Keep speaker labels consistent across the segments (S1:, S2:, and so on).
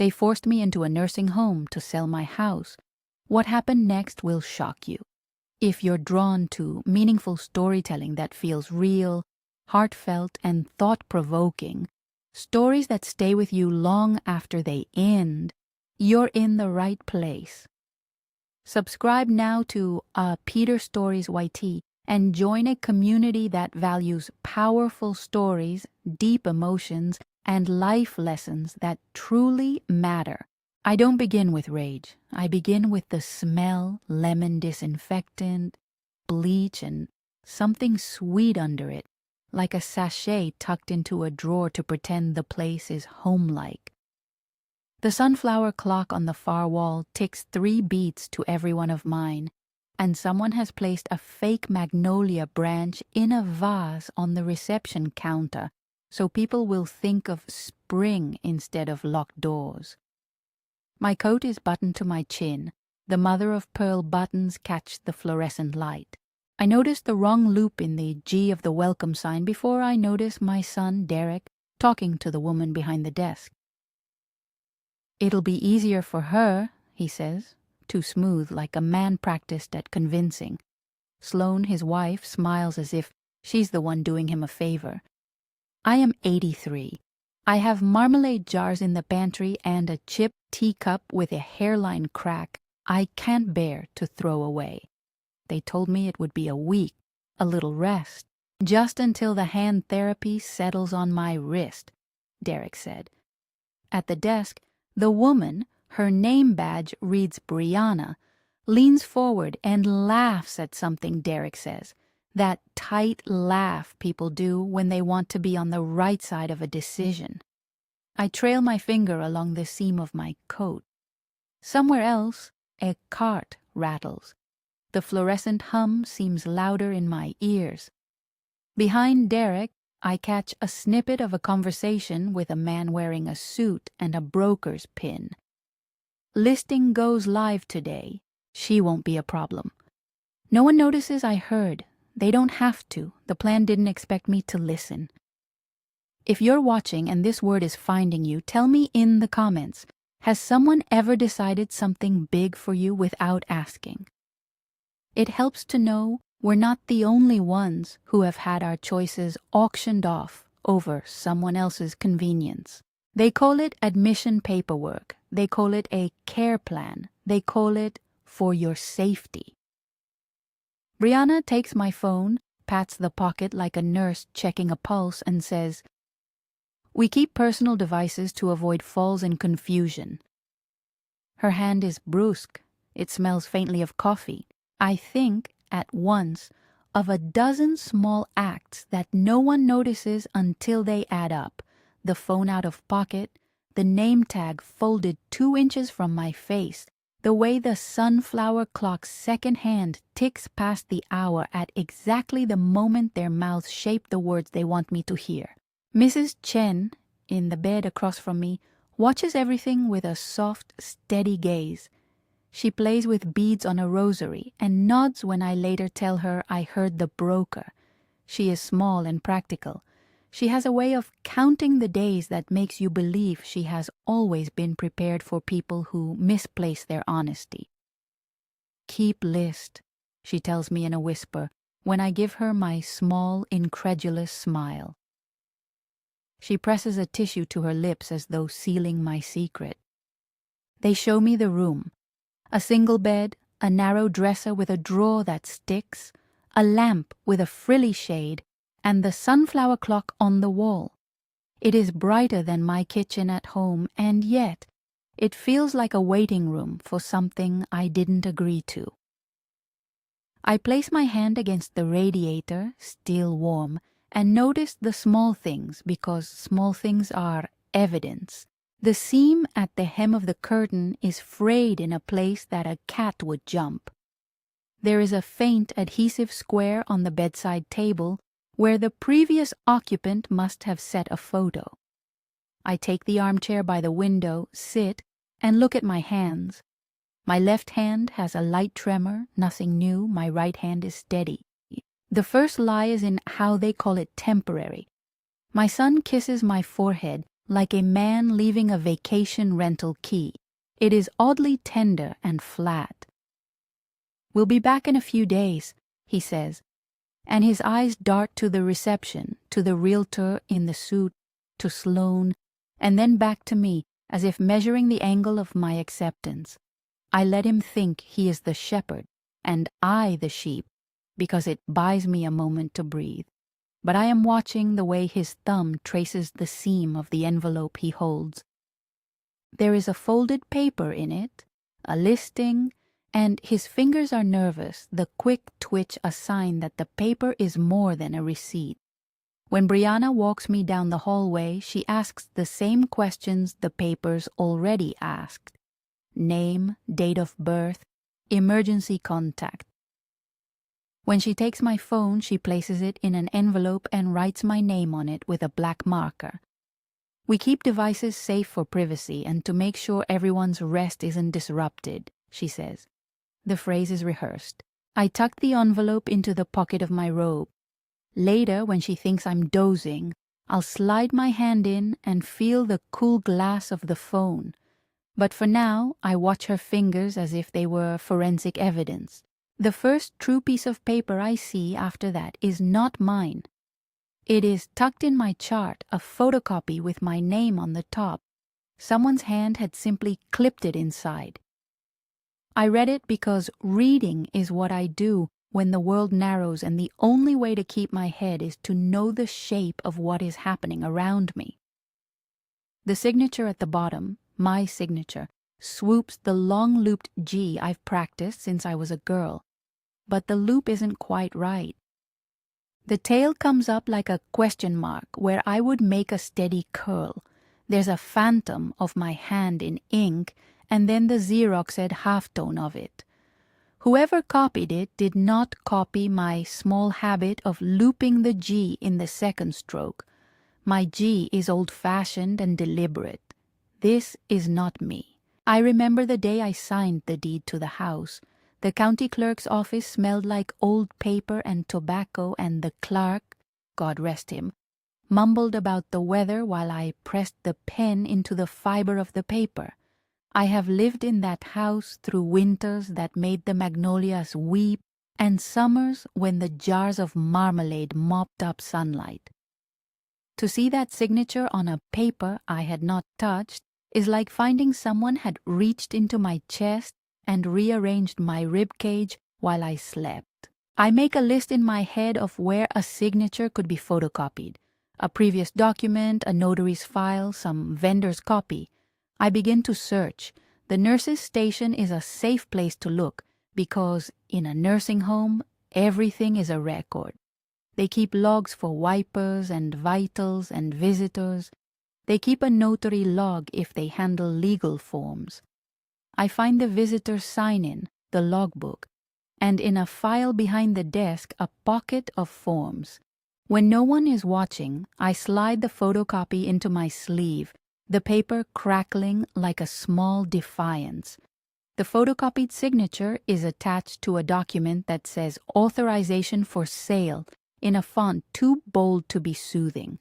S1: They forced me into a nursing home to sell my house. What happened next will shock you. If you're drawn to meaningful storytelling that feels real, heartfelt, and thought-provoking, stories that stay with you long after they end, you're in the right place. Subscribe now to Peter Stories YT and join a community that values powerful stories, deep emotions, and life lessons that truly matter. I don't begin with rage. I begin with the smell, lemon disinfectant, bleach, and something sweet under it, like a sachet tucked into a drawer to pretend the place is home-like. The sunflower clock on the far wall ticks 3 beats to every one of mine, and someone has placed a fake magnolia branch in a vase on the reception counter, so people will think of spring instead of locked doors. My coat is buttoned to my chin. The mother-of-pearl buttons catch the fluorescent light. I notice the wrong loop in the G of the welcome sign before I notice my son, Derek, talking to the woman behind the desk. "It'll be easier for her," he says, too smooth, like a man practiced at convincing. Sloane, his wife, smiles as if she's the one doing him a favor. I am 83. I have marmalade jars in the pantry and a chipped teacup with a hairline crack I can't bear to throw away. They told me it would be a week, a little rest, just until the hand therapy settles on my wrist, Derek said. At the desk, the woman, her name badge reads Brianna, leans forward and laughs at something Derek says. That tight laugh people do when they want to be on the right side of a decision. I trail my finger along the seam of my coat. Somewhere else, a cart rattles. The fluorescent hum seems louder in my ears. Behind Derek, I catch a snippet of a conversation with a man wearing a suit and a broker's pin. "Listing goes live today. She won't be a problem." No one notices I heard. They don't have to. The plan didn't expect me to listen. If you're watching and this word is finding you, tell me in the comments, has someone ever decided something big for you without asking? It helps to know we're not the only ones who have had our choices auctioned off over someone else's convenience. They call it admission paperwork. They call it a care plan. They call it for your safety. Brianna takes my phone, pats the pocket like a nurse checking a pulse, and says, "We keep personal devices to avoid falls and confusion." Her hand is brusque. It smells faintly of coffee. I think, at once, of a dozen small acts that no one notices until they add up. The phone out of pocket, the name tag folded 2 inches from my face, the way the sunflower clock's second hand ticks past the hour at exactly the moment their mouths shape the words they want me to hear. Mrs. Chen, in the bed across from me, watches everything with a soft, steady gaze. She plays with beads on a rosary and nods when I later tell her I heard the broker. She is small and practical. She has a way of counting the days that makes you believe she has always been prepared for people who misplace their honesty. "Keep list," she tells me in a whisper when I give her my small, incredulous smile. She presses a tissue to her lips as though sealing my secret. They show me the room. A single bed, a narrow dresser with a drawer that sticks, a lamp with a frilly shade, and the sunflower clock on the wall. It is brighter than my kitchen at home, and yet it feels like a waiting room for something I didn't agree to. I place my hand against the radiator, still warm, and notice the small things because small things are evidence. The seam at the hem of the curtain is frayed in a place that a cat would jump. There is a faint adhesive square on the bedside table where the previous occupant must have set a photo. I take the armchair by the window, sit, and look at my hands. My left hand has a light tremor, nothing new. My right hand is steady. The first lie is in how they call it temporary. My son kisses my forehead like a man leaving a vacation rental key. It is oddly tender and flat. "We'll be back in a few days," he says, and his eyes dart to the reception, to the realtor in the suit, to Sloane, and then back to me, as if measuring the angle of my acceptance. I let him think he is the shepherd, and I the sheep, because it buys me a moment to breathe. But I am watching the way his thumb traces the seam of the envelope he holds. There is a folded paper in it, a listing, and his fingers are nervous, the quick twitch a sign that the paper is more than a receipt. When Brianna walks me down the hallway, she asks the same questions the papers already asked. Name, date of birth, emergency contact. When she takes my phone, she places it in an envelope and writes my name on it with a black marker. "We keep devices safe for privacy and to make sure everyone's rest isn't disrupted," she says. The phrase is rehearsed. I tuck the envelope into the pocket of my robe. Later, when she thinks I'm dozing, I'll slide my hand in and feel the cool glass of the phone. But for now, I watch her fingers as if they were forensic evidence. The first true piece of paper I see after that is not mine. It is tucked in my chart, a photocopy with my name on the top. Someone's hand had simply clipped it inside. I read it because reading is what I do when the world narrows and the only way to keep my head is to know the shape of what is happening around me. The signature at the bottom, my signature, swoops the long-looped G I've practiced since I was a girl. But the loop isn't quite right. The tail comes up like a question mark where I would make a steady curl. There's a phantom of my hand in ink and then the Xeroxed halftone of it. Whoever copied it did not copy my small habit of looping the G in the second stroke. My G is old-fashioned and deliberate. This is not me. I remember the day I signed the deed to the house. The county clerk's office smelled like old paper and tobacco, and the clerk, God rest him, mumbled about the weather while I pressed the pen into the fiber of the paper. I have lived in that house through winters that made the magnolias weep and summers when the jars of marmalade mopped up sunlight. To see that signature on a paper I had not touched is like finding someone had reached into my chest and rearranged my rib cage while I slept. I make a list in my head of where a signature could be photocopied. A previous document, a notary's file, some vendor's copy. I begin to search. The nurse's station is a safe place to look because in a nursing home, everything is a record. They keep logs for wipers and vitals and visitors. They keep a notary log if they handle legal forms. I find the visitor's sign-in, the logbook, and in a file behind the desk a pocket of forms. When no one is watching, I slide the photocopy into my sleeve, the paper crackling like a small defiance. The photocopied signature is attached to a document that says authorization for sale in a font too bold to be soothing.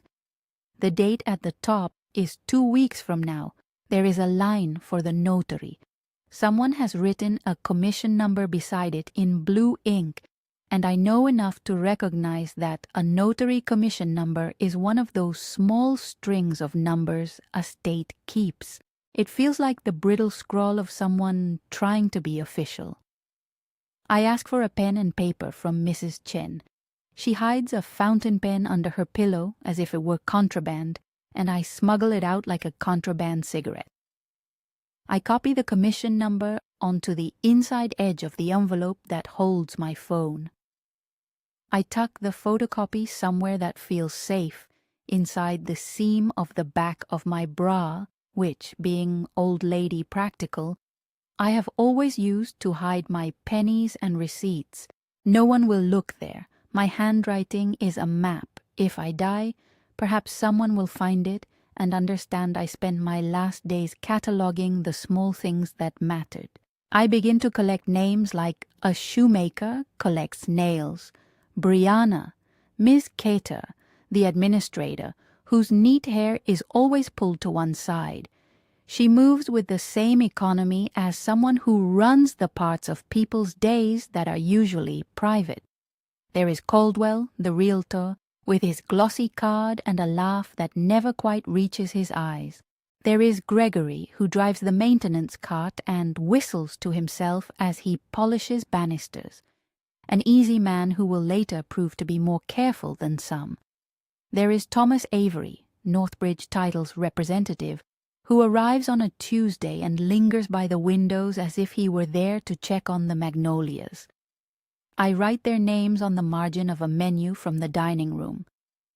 S1: The date at the top is 2 weeks from now. There is a line for the notary. Someone has written a commission number beside it in blue ink, and I know enough to recognize that a notary commission number is one of those small strings of numbers a state keeps. It feels like the brittle scrawl of someone trying to be official. I ask for a pen and paper from Mrs. Chen. She hides a fountain pen under her pillow as if it were contraband, and I smuggle it out like a contraband cigarette. I copy the commission number onto the inside edge of the envelope that holds my phone. I tuck the photocopy somewhere that feels safe, inside the seam of the back of my bra, which, being old lady practical, I have always used to hide my pennies and receipts. No one will look there. My handwriting is a map. If I die, perhaps someone will find it and understand I spent my last days cataloging the small things that mattered. I begin to collect names like a shoemaker collects nails, Brianna, Miss Cater, the administrator, whose neat hair is always pulled to one side. She moves with the same economy as someone who runs the parts of people's days that are usually private. There is Caldwell, the realtor, with his glossy card and a laugh that never quite reaches his eyes. There is Gregory, who drives the maintenance cart and whistles to himself as he polishes banisters, an easy man who will later prove to be more careful than some. There is Thomas Avery, Northbridge Title's representative, who arrives on a Tuesday and lingers by the windows as if he were there to check on the magnolias. I write their names on the margin of a menu from the dining room.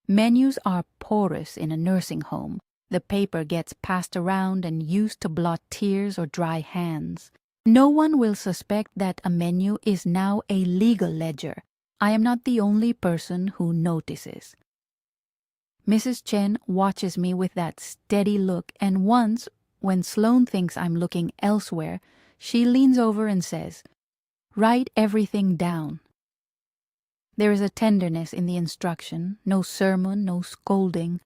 S1: Menus are porous in a nursing home. The paper gets passed around and used to blot tears or dry hands. No one will suspect that a menu is now a legal ledger. I am not the only person who notices. Mrs. Chen watches me with that steady look, and once, when Sloane thinks I'm looking elsewhere, she leans over and says, "Write everything down." There is a tenderness in the instruction, no sermon, no scolding,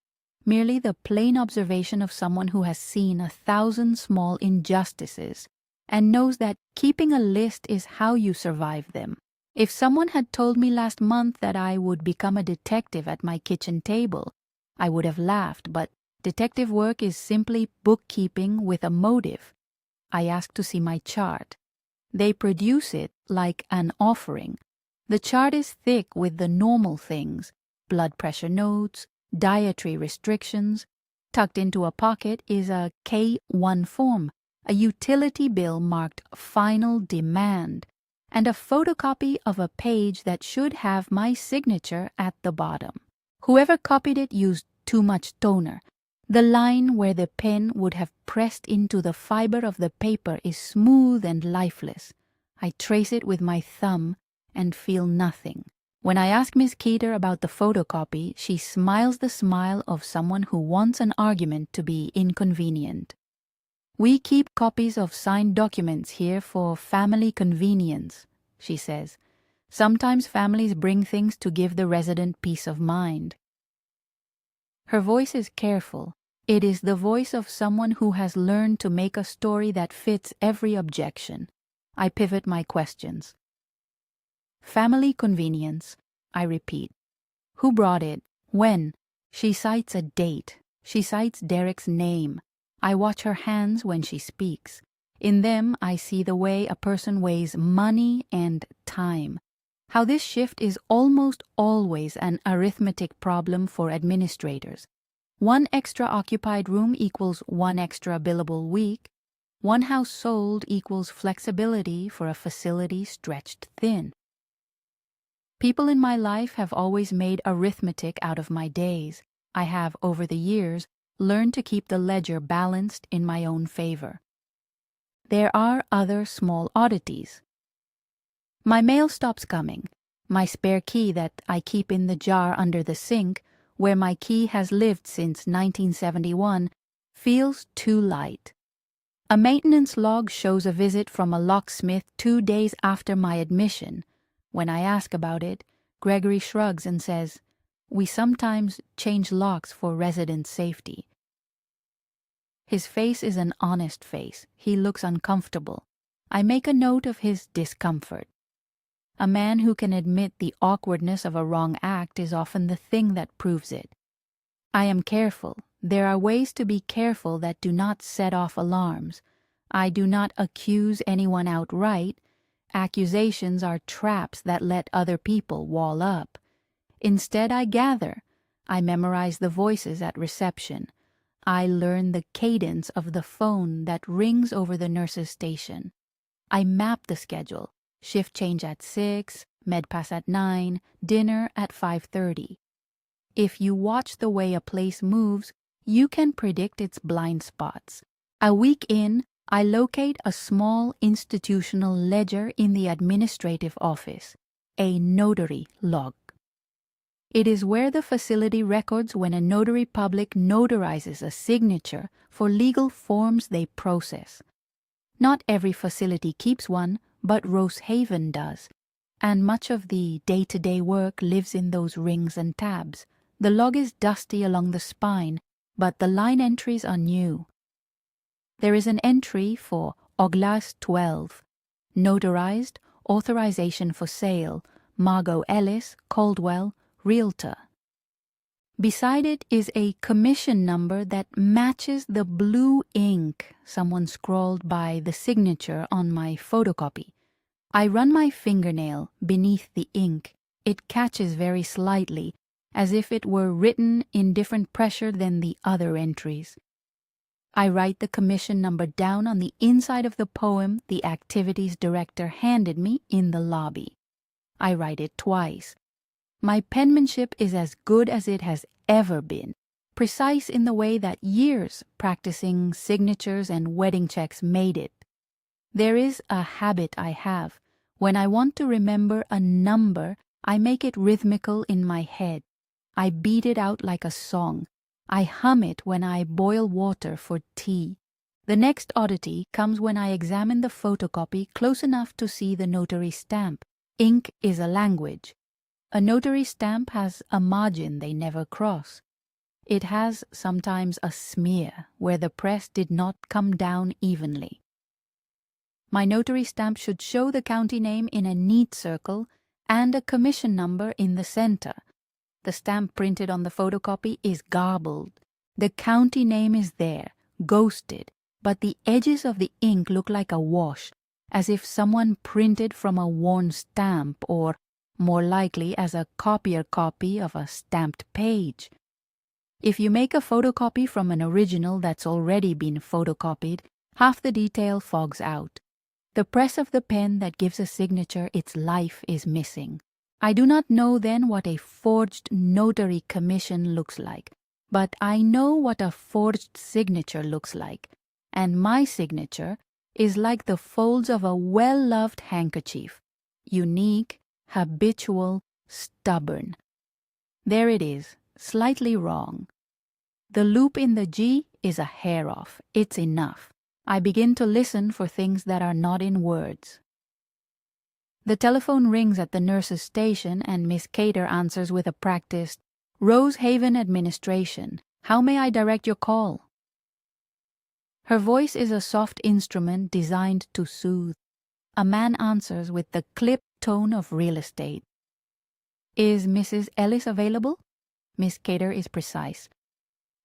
S1: merely the plain observation of someone who has seen 1,000 small injustices and knows that keeping a list is how you survive them. If someone had told me last month that I would become a detective at my kitchen table, I would have laughed, but detective work is simply bookkeeping with a motive. I ask to see my chart. They produce it like an offering. The chart is thick with the normal things: blood pressure notes, dietary restrictions. Tucked into a pocket is a K1 form, a utility bill marked Final Demand, and a photocopy of a page that should have my signature at the bottom. Whoever copied it used too much toner. The line where the pen would have pressed into the fiber of the paper is smooth and lifeless. I trace it with my thumb and feel nothing. When I ask Miss Keeter about the photocopy, she smiles the smile of someone who wants an argument to be inconvenient. "We keep copies of signed documents here for family convenience," she says. "Sometimes families bring things to give the resident peace of mind." Her voice is careful. It is the voice of someone who has learned to make a story that fits every objection. I pivot my questions. "Family convenience," I repeat. "Who brought it? When?" She cites a date. She cites Derek's name. I watch her hands when she speaks. In them, I see the way a person weighs money and time. How this shift is almost always an arithmetic problem for administrators. 1 extra occupied room equals 1 extra billable week. 1 house sold equals flexibility for a facility stretched thin. People in my life have always made arithmetic out of my days. I have, over the years, learned to keep the ledger balanced in my own favor. There are other small oddities. My mail stops coming. My spare key that I keep in the jar under the sink, where my key has lived since 1971, feels too light. A maintenance log shows a visit from a locksmith 2 days after my admission. When I ask about it, Gregory shrugs and says, "We sometimes change locks for resident safety." His face is an honest face. He looks uncomfortable. I make a note of his discomfort. A man who can admit the awkwardness of a wrong act is often the thing that proves it. I am careful. There are ways to be careful that do not set off alarms. I do not accuse anyone outright. Accusations are traps that let other people wall up. Instead, I gather. I memorize the voices at reception. I learn the cadence of the phone that rings over the nurse's station. I map the schedule. Shift change at 6, med pass at 9, dinner at 5:30. If you watch the way a place moves, you can predict its blind spots. A week in, I locate a small institutional ledger in the administrative office, a notary log. It is where the facility records when a notary public notarizes a signature for legal forms they process. Not every facility keeps one, but Rosehaven does, and much of the day-to-day work lives in those rings and tabs. The log is dusty along the spine, but the line entries are new. There is an entry for Oglas 12, notarized, authorization for sale, Margot Ellis, Caldwell, Realtor. Beside it is a commission number that matches the blue ink someone scrawled by the signature on my photocopy. I run my fingernail beneath the ink. It catches very slightly, as if it were written in different pressure than the other entries. I write the commission number down on the inside of the poem the activities director handed me in the lobby. I write it twice. My penmanship is as good as it has ever been, precise in the way that years practicing signatures and wedding checks made it. There is a habit I have. When I want to remember a number, I make it rhythmical in my head. I beat it out like a song. I hum it when I boil water for tea. The next oddity comes when I examine the photocopy close enough to see the notary stamp. Ink is a language. A notary stamp has a margin they never cross. It has sometimes a smear where the press did not come down evenly. My notary stamp should show the county name in a neat circle and a commission number in the center. The stamp printed on the photocopy is garbled. The county name is there, ghosted, but the edges of the ink look like a wash, as if someone printed from a worn stamp, or more likely as a copier copy of a stamped page. If you make a photocopy from an original that's already been photocopied, half the detail fogs out. The press of the pen that gives a signature its life is missing. I do not know then what a forged notary commission looks like, but I know what a forged signature looks like, and my signature is like the folds of a well-loved handkerchief, unique, habitual, stubborn. There it is, slightly wrong. The loop in the G is a hair off. It's enough. I begin to listen for things that are not in words. The telephone rings at the nurse's station and Miss Cater answers with a practiced, "Rosehaven Administration. How may I direct your call?" Her voice is a soft instrument designed to soothe. A man answers with the clipped tone of real estate. "Is Mrs. Ellis available?" Miss Cater is precise.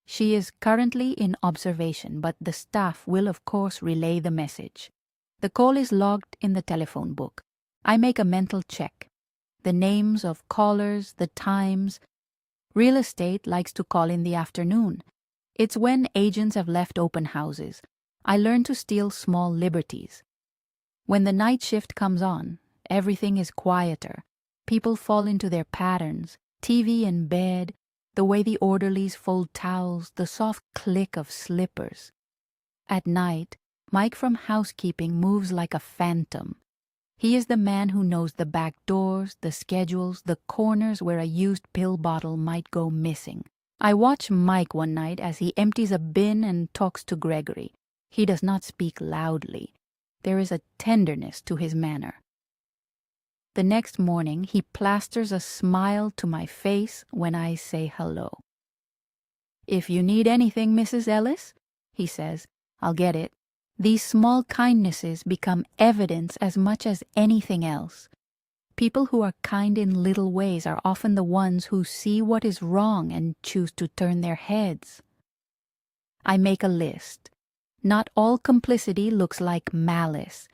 S1: She is currently in observation, but the staff will of course relay the message. The call is logged in the telephone book. I make a mental check. The names of callers, the times. Real estate likes to call in the afternoon. It's when agents have left open houses. I learn to steal small liberties. When the night shift comes on, everything is quieter. People fall into their patterns, TV in bed, the way the orderlies fold towels, the soft click of slippers. At night, Mike from housekeeping moves like a phantom. He is the man who knows the back doors, the schedules, the corners where a used pill bottle might go missing. I watch Mike one night as he empties a bin and talks to Gregory. He does not speak loudly. There is a tenderness to his manner. The next morning, he plasters a smile to my face when I say hello. "If you need anything, Mrs. Ellis," he says, "I'll get it." These small kindnesses become evidence as much as anything else. People who are kind in little ways are often the ones who see what is wrong and choose to turn their heads. I make a list. Not all complicity looks like malice.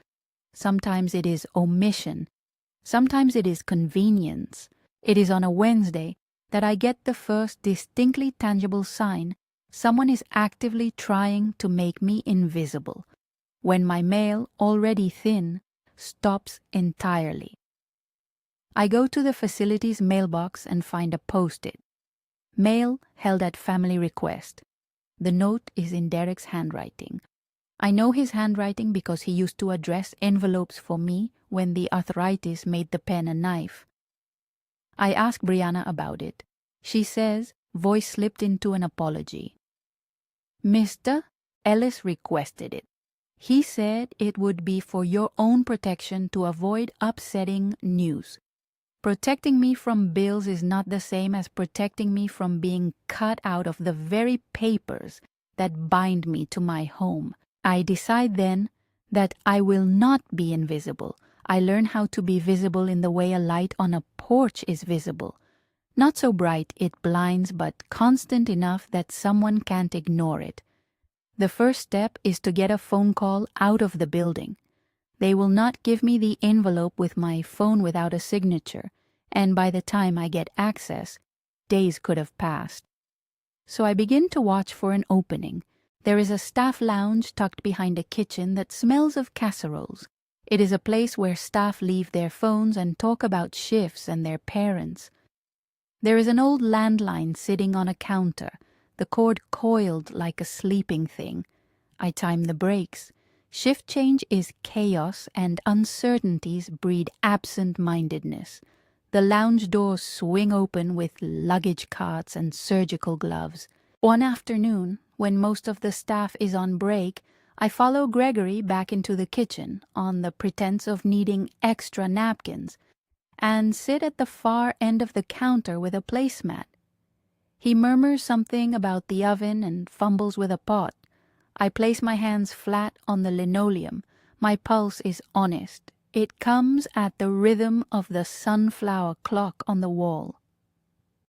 S1: Sometimes it is omission. Sometimes it is convenience. It is on a Wednesday that I get the first distinctly tangible sign someone is actively trying to make me invisible, when my mail, already thin, stops entirely. I go to the facility's mailbox and find a post-it. Mail held at family request. The note is in Derek's handwriting. I know his handwriting because he used to address envelopes for me when the arthritis made the pen a knife. I ask Brianna about it. She says, voice slipped into an apology. "Mr. Ellis requested it. He said it would be for your own protection to avoid upsetting news. Protecting me from bills is not the same as protecting me from being cut out of the very papers that bind me to my home. I decide then that I will not be invisible. I learn how to be visible in the way a light on a porch is visible. Not so bright it blinds, but constant enough that someone can't ignore it. The first step is to get a phone call out of the building. They will not give me the envelope with my phone without a signature, and by the time I get access, days could have passed. So I begin to watch for an opening. There is a staff lounge tucked behind a kitchen that smells of casseroles. It is a place where staff leave their phones and talk about shifts and their parents. There is an old landline sitting on a counter, the cord coiled like a sleeping thing. I time the brakes. Shift change is chaos, and uncertainties breed absent-mindedness. The lounge doors swing open with luggage carts and surgical gloves. One afternoon, when most of the staff is on break, I follow Gregory back into the kitchen on the pretense of needing extra napkins, and sit at the far end of the counter with a placemat. He murmurs something about the oven and fumbles with a pot. I place my hands flat on the linoleum. My pulse is honest. It comes at the rhythm of the sunflower clock on the wall.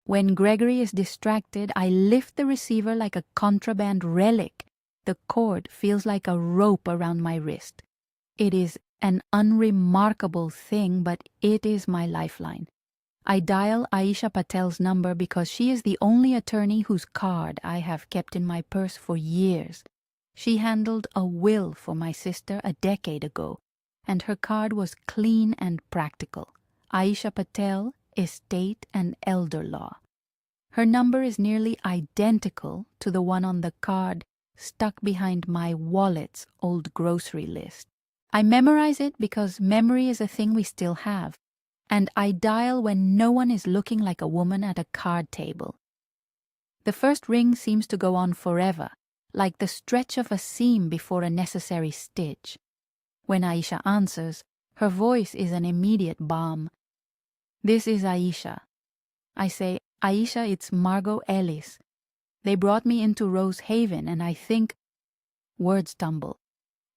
S1: When Gregory is distracted, I lift the receiver like a contraband relic. The cord feels like a rope around my wrist. It is an unremarkable thing, but it is my lifeline. I dial Aisha Patel's number because she is the only attorney whose card I have kept in my purse for years. She handled a will for my sister a decade ago, and her card was clean and practical. Aisha Patel, Estate and Elder Law. Her number is nearly identical to the one on the card stuck behind my wallet's old grocery list. I memorize it because memory is a thing we still have, and I dial when no one is looking like a woman at a card table. The first ring seems to go on forever, like the stretch of a seam before a necessary stitch. When Aisha answers, her voice is an immediate balm. "This is Aisha." I say, "Aisha, it's Margot Ellis. They brought me into Rose Haven, and I think—" Words tumble.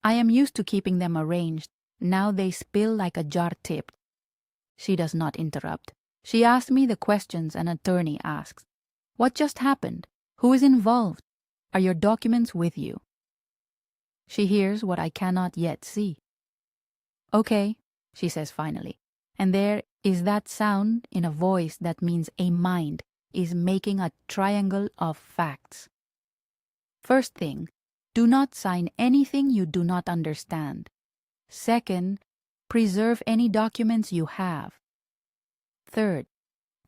S1: I am used to keeping them arranged. Now they spill like a jar tipped. She does not interrupt. She asks me the questions an attorney asks. What just happened? Who is involved? Are your documents with you? She hears what I cannot yet see. "Okay," she says finally, and there is that sound in a voice that means a mind is making a triangle of facts. First thing, do not sign anything you do not understand. Second, preserve any documents you have. Third,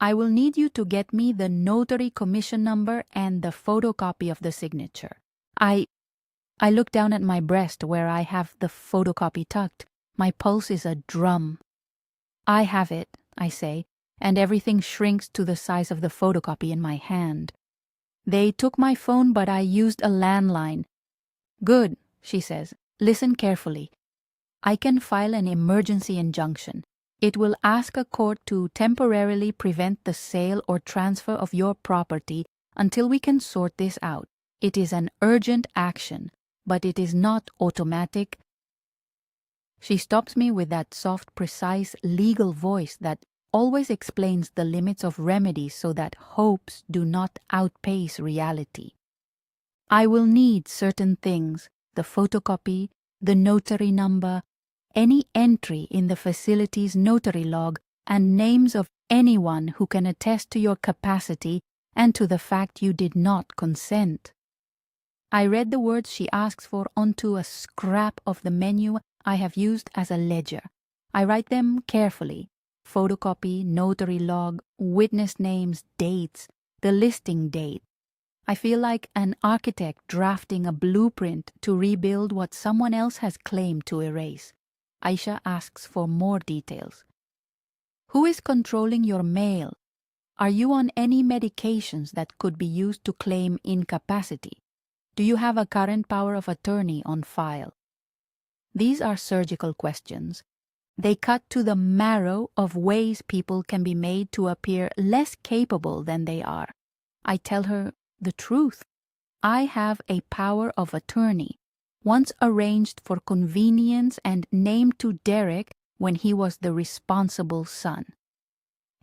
S1: I will need you to get me the notary commission number and the photocopy of the signature. I look down at my breast where I have the photocopy tucked. My pulse is a drum. "I have it," I say, and everything shrinks to the size of the photocopy in my hand. "They took my phone, but I used a landline." "Good," she says. "Listen carefully. I can file an emergency injunction. It will ask a court to temporarily prevent the sale or transfer of your property until we can sort this out. It is an urgent action, but it is not automatic." She stops me with that soft, precise, legal voice that always explains the limits of remedies so that hopes do not outpace reality. "I will need certain things, the photocopy, the notary number, any entry in the facility's notary log, and names of anyone who can attest to your capacity and to the fact you did not consent." I read the words she asks for onto a scrap of the menu I have used as a ledger. I write them carefully. Photocopy, notary log, witness names, dates, the listing date. I feel like an architect drafting a blueprint to rebuild what someone else has claimed to erase. Aisha asks for more details. "Who is controlling your mail? Are you on any medications that could be used to claim incapacity? Do you have a current power of attorney on file?" These are surgical questions. They cut to the marrow of ways people can be made to appear less capable than they are. I tell her the truth. I have a power of attorney, once arranged for convenience and named to Derek when he was the responsible son.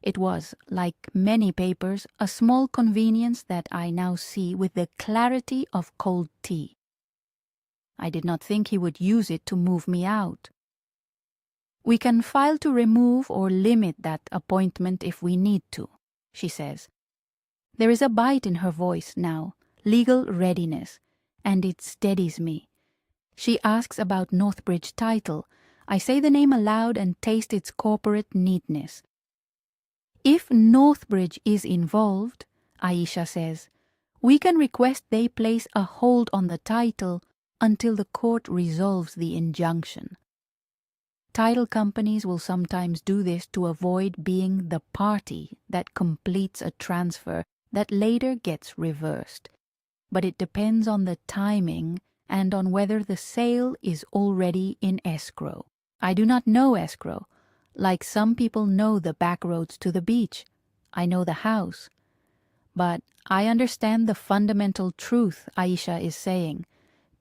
S1: It was, like many papers, a small convenience that I now see with the clarity of cold tea. I did not think he would use it to move me out. We can file to remove or limit that appointment if we need to, she says. There is a bite in her voice now, legal readiness, and it steadies me. She asks about Northbridge title. I say the name aloud and taste its corporate neatness. If Northbridge is involved, Aisha says, we can request they place a hold on the title until the court resolves the injunction. Title companies will sometimes do this to avoid being the party that completes a transfer that later gets reversed. But it depends on the timing and on whether the sale is already in escrow. I do not know escrow. Like some people know the back roads to the beach. I know the house. But I understand the fundamental truth Aisha is saying.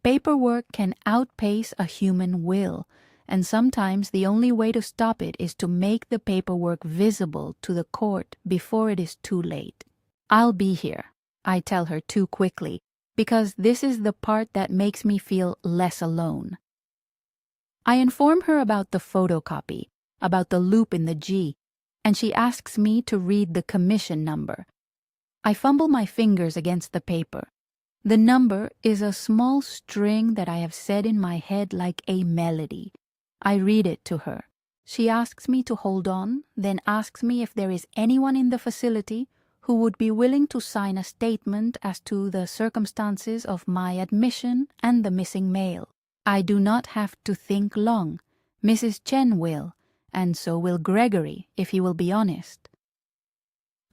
S1: Paperwork can outpace a human will, and sometimes the only way to stop it is to make the paperwork visible to the court before it is too late. I'll be here, I tell her too quickly, because this is the part that makes me feel less alone. I inform her about the photocopy, about the loop in the G, and she asks me to read the commission number. I fumble my fingers against the paper. The number is a small string that I have said in my head like a melody. I read it to her. She asks me to hold on, then asks me if there is anyone in the facility who would be willing to sign a statement as to the circumstances of my admission and the missing mail. I do not have to think long. Mrs. Chen will, and so will Gregory, if he will be honest.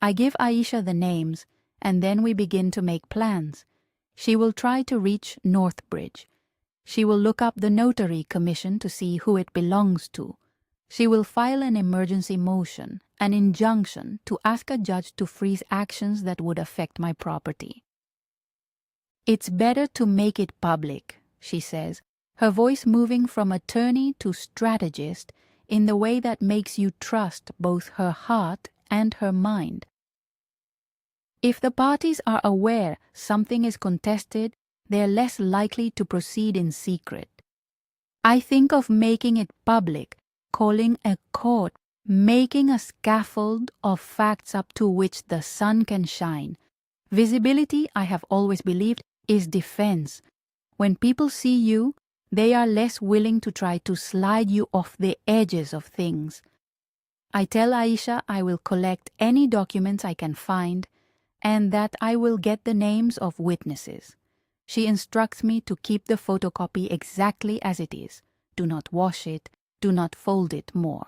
S1: I give Aisha the names, and then we begin to make plans. She will try to reach Northbridge. She will look up the notary commission to see who it belongs to. She will file an emergency motion, an injunction to ask a judge to freeze actions that would affect my property. It's better to make it public, she says, her voice moving from attorney to strategist in the way that makes you trust both her heart and her mind. If the parties are aware something is contested, they're less likely to proceed in secret. I think of making it public, calling a court, making a scaffold of facts up to which the sun can shine. Visibility, I have always believed, is defense. When people see you, they are less willing to try to slide you off the edges of things. I tell Aisha I will collect any documents I can find and that I will get the names of witnesses. She instructs me to keep the photocopy exactly as it is. Do not wash it, do not fold it more.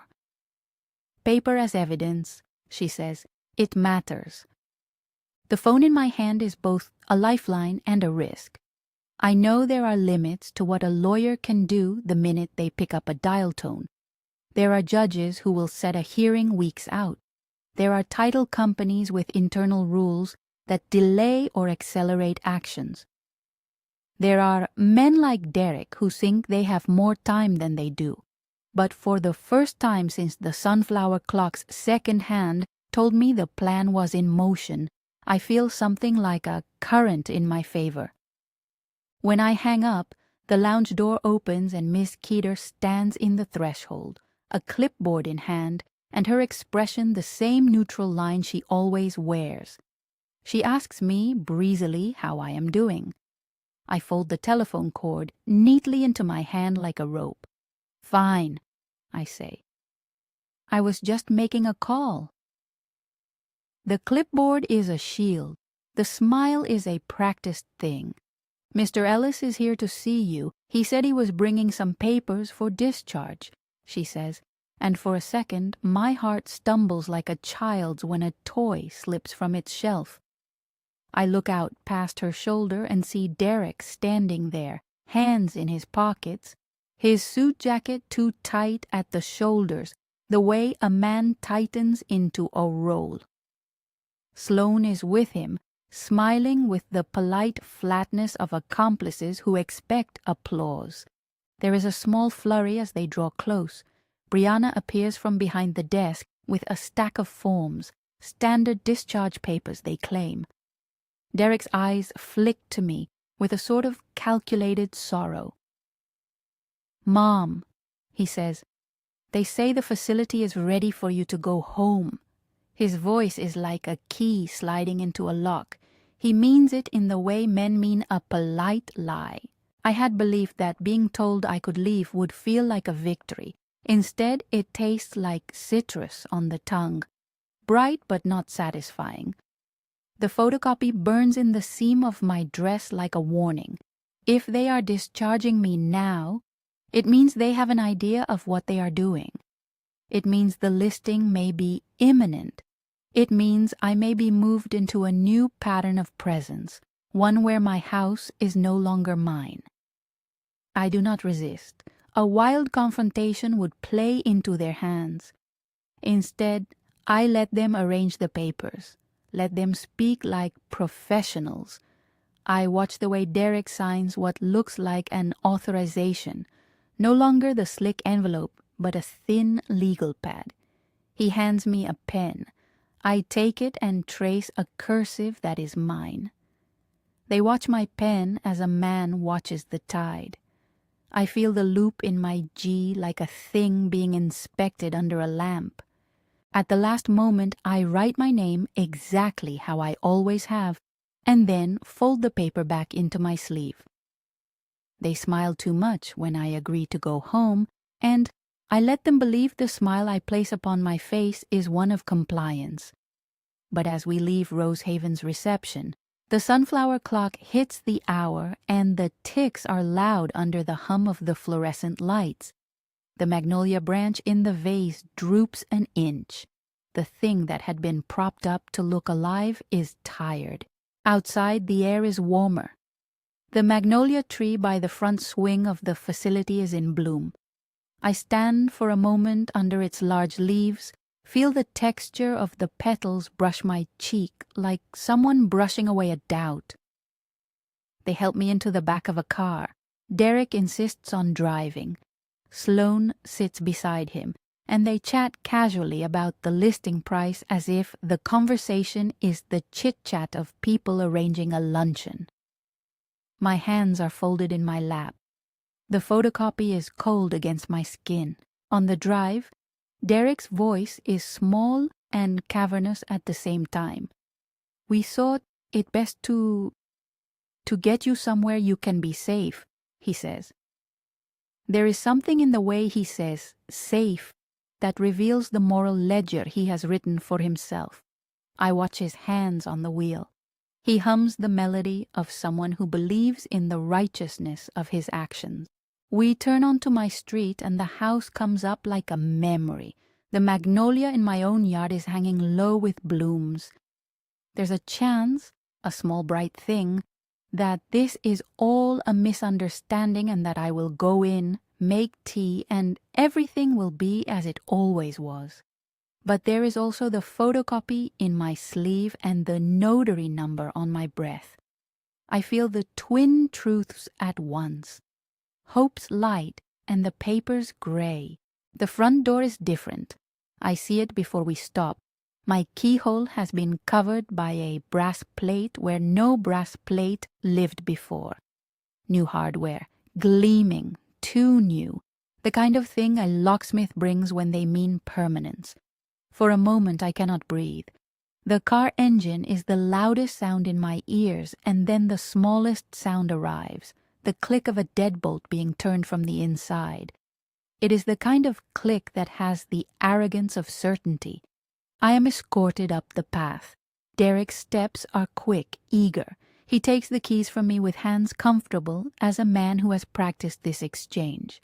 S1: Paper as evidence, she says, it matters. The phone in my hand is both a lifeline and a risk. I know there are limits to what a lawyer can do the minute they pick up a dial tone. There are judges who will set a hearing weeks out. There are title companies with internal rules that delay or accelerate actions. There are men like Derek who think they have more time than they do. But for the first time since the sunflower clock's second hand told me the plan was in motion, I feel something like a current in my favor. When I hang up, the lounge door opens and Miss Keeter stands in the threshold, a clipboard in hand, and her expression the same neutral line she always wears. She asks me breezily how I am doing. I fold the telephone cord neatly into my hand like a rope. Fine, I say. I was just making a call. The clipboard is a shield. The smile is a practiced thing. Mr. Ellis is here to see you. He said he was bringing some papers for discharge, she says, and for a second my heart stumbles like a child's when a toy slips from its shelf. I look out past her shoulder and see Derek standing there, hands in his pockets, his suit jacket too tight at the shoulders, the way a man tightens into a roll. Sloane is with him, smiling with the polite flatness of accomplices who expect applause. There is a small flurry as they draw close. Brianna appears from behind the desk with a stack of forms, standard discharge papers they claim. Derek's eyes flick to me with a sort of calculated sorrow. "Mom," he says, "they say the facility is ready for you to go home." His voice is like a key sliding into a lock. He means it in the way men mean a polite lie. I had believed that being told I could leave would feel like a victory. Instead, it tastes like citrus on the tongue, bright but not satisfying. The photocopy burns in the seam of my dress like a warning. If they are discharging me now, it means they have an idea of what they are doing. It means the listing may be imminent. It means I may be moved into a new pattern of presence, one where my house is no longer mine. I do not resist. A wild confrontation would play into their hands. Instead, I let them arrange the papers, let them speak like professionals. I watch the way Derek signs what looks like an authorization, no longer the slick envelope, but a thin legal pad. He hands me a pen. I take it and trace a cursive that is mine. They watch my pen as a man watches the tide. I feel the loop in my G like a thing being inspected under a lamp. At the last moment, I write my name exactly how I always have, and then fold the paper back into my sleeve. They smile too much when I agree to go home, and I let them believe the smile I place upon my face is one of compliance. But as we leave Rosehaven's reception, the sunflower clock hits the hour and the ticks are loud under the hum of the fluorescent lights. The magnolia branch in the vase droops an inch. The thing that had been propped up to look alive is tired. Outside, the air is warmer. The magnolia tree by the front swing of the facility is in bloom. I stand for a moment under its large leaves, feel the texture of the petals brush my cheek like someone brushing away a doubt. They help me into the back of a car. Derek insists on driving. Sloane sits beside him, and they chat casually about the listing price as if the conversation is the chit-chat of people arranging a luncheon. My hands are folded in my lap. The photocopy is cold against my skin. On the drive, Derek's voice is small and cavernous at the same time. "We thought it best to get you somewhere you can be safe," he says. There is something in the way he says "safe" that reveals the moral ledger he has written for himself. I watch his hands on the wheel. He hums the melody of someone who believes in the righteousness of his actions. We turn onto my street and the house comes up like a memory. The magnolia in my own yard is hanging low with blooms. There's a chance, a small bright thing, that this is all a misunderstanding and that I will go in, make tea, and everything will be as it always was. But there is also the photocopy in my sleeve and the notary number on my breath. I feel the twin truths at once. Hope's light and the paper's gray. The front door is different. I see it before we stop. My keyhole has been covered by a brass plate where no brass plate lived before. New hardware, gleaming, too new. The kind of thing a locksmith brings when they mean permanence. For a moment I cannot breathe. The car engine is the loudest sound in my ears, and then the smallest sound arrives. The click of a deadbolt being turned from the inside. It is the kind of click that has the arrogance of certainty. I am escorted up the path. Derek's steps are quick, eager. He takes the keys from me with hands comfortable as a man who has practiced this exchange.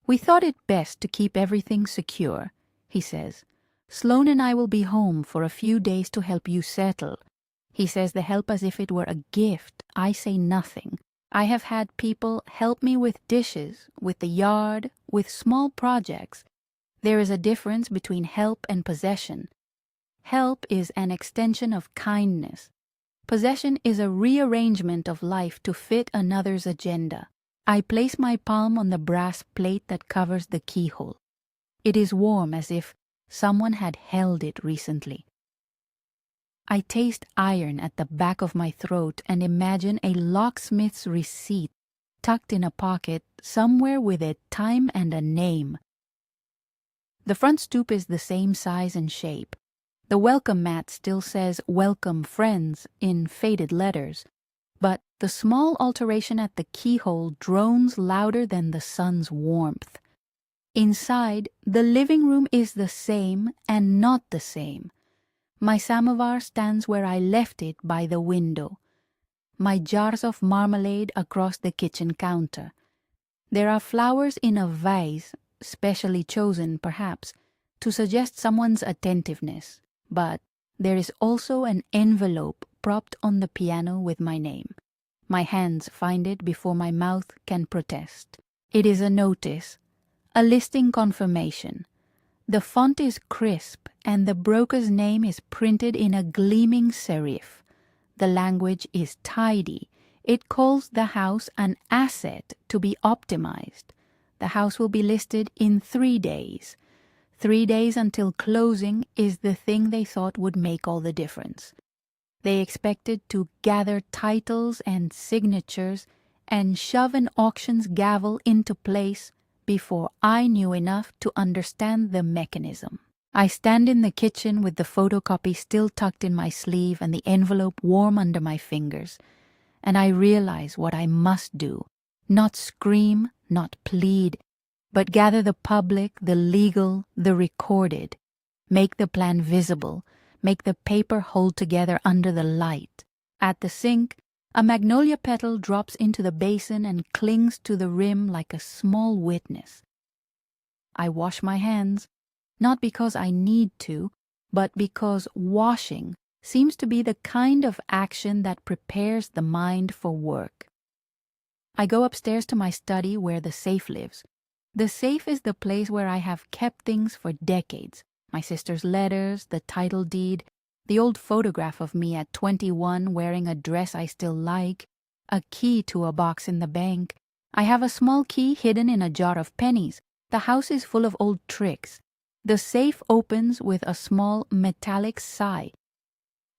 S1: "We thought it best to keep everything secure," he says. "Sloane and I will be home for a few days to help you settle." He says the help as if it were a gift. I say nothing. I have had people help me with dishes, with the yard, with small projects. There is a difference between help and possession. Help is an extension of kindness. Possession is a rearrangement of life to fit another's agenda. I place my palm on the brass plate that covers the keyhole. It is warm, as if someone had held it recently. I taste iron at the back of my throat and imagine a locksmith's receipt tucked in a pocket somewhere with a time and a name. The front stoop is the same size and shape. The welcome mat still says "Welcome, friends" in faded letters, but the small alteration at the keyhole drones louder than the sun's warmth. Inside, the living room is the same and not the same. My samovar stands where I left it by the window. My jars of marmalade across the kitchen counter. There are flowers in a vase, specially chosen, perhaps, to suggest someone's attentiveness. But there is also an envelope propped on the piano with my name. My hands find it before my mouth can protest. It is a notice, a listing confirmation. The font is crisp and the broker's name is printed in a gleaming serif. The language is tidy. It calls the house an asset to be optimized. The house will be listed in 3 days. 3 days until closing is the thing they thought would make all the difference. They expected to gather titles and signatures and shove an auction's gavel into place before I knew enough to understand the mechanism. I stand in the kitchen with the photocopy still tucked in my sleeve and the envelope warm under my fingers, and I realize what I must do. Not scream, not plead, but gather the public, the legal, the recorded. Make the plan visible. Make the paper hold together under the light. At the sink, a magnolia petal drops into the basin and clings to the rim like a small witness. I wash my hands, not because I need to, but because washing seems to be the kind of action that prepares the mind for work. I go upstairs to my study where the safe lives. The safe is the place where I have kept things for decades. My sister's letters, the title deed, the old photograph of me at 21 wearing a dress I still like, a key to a box in the bank. I have a small key hidden in a jar of pennies. The house is full of old tricks. The safe opens with a small metallic sigh.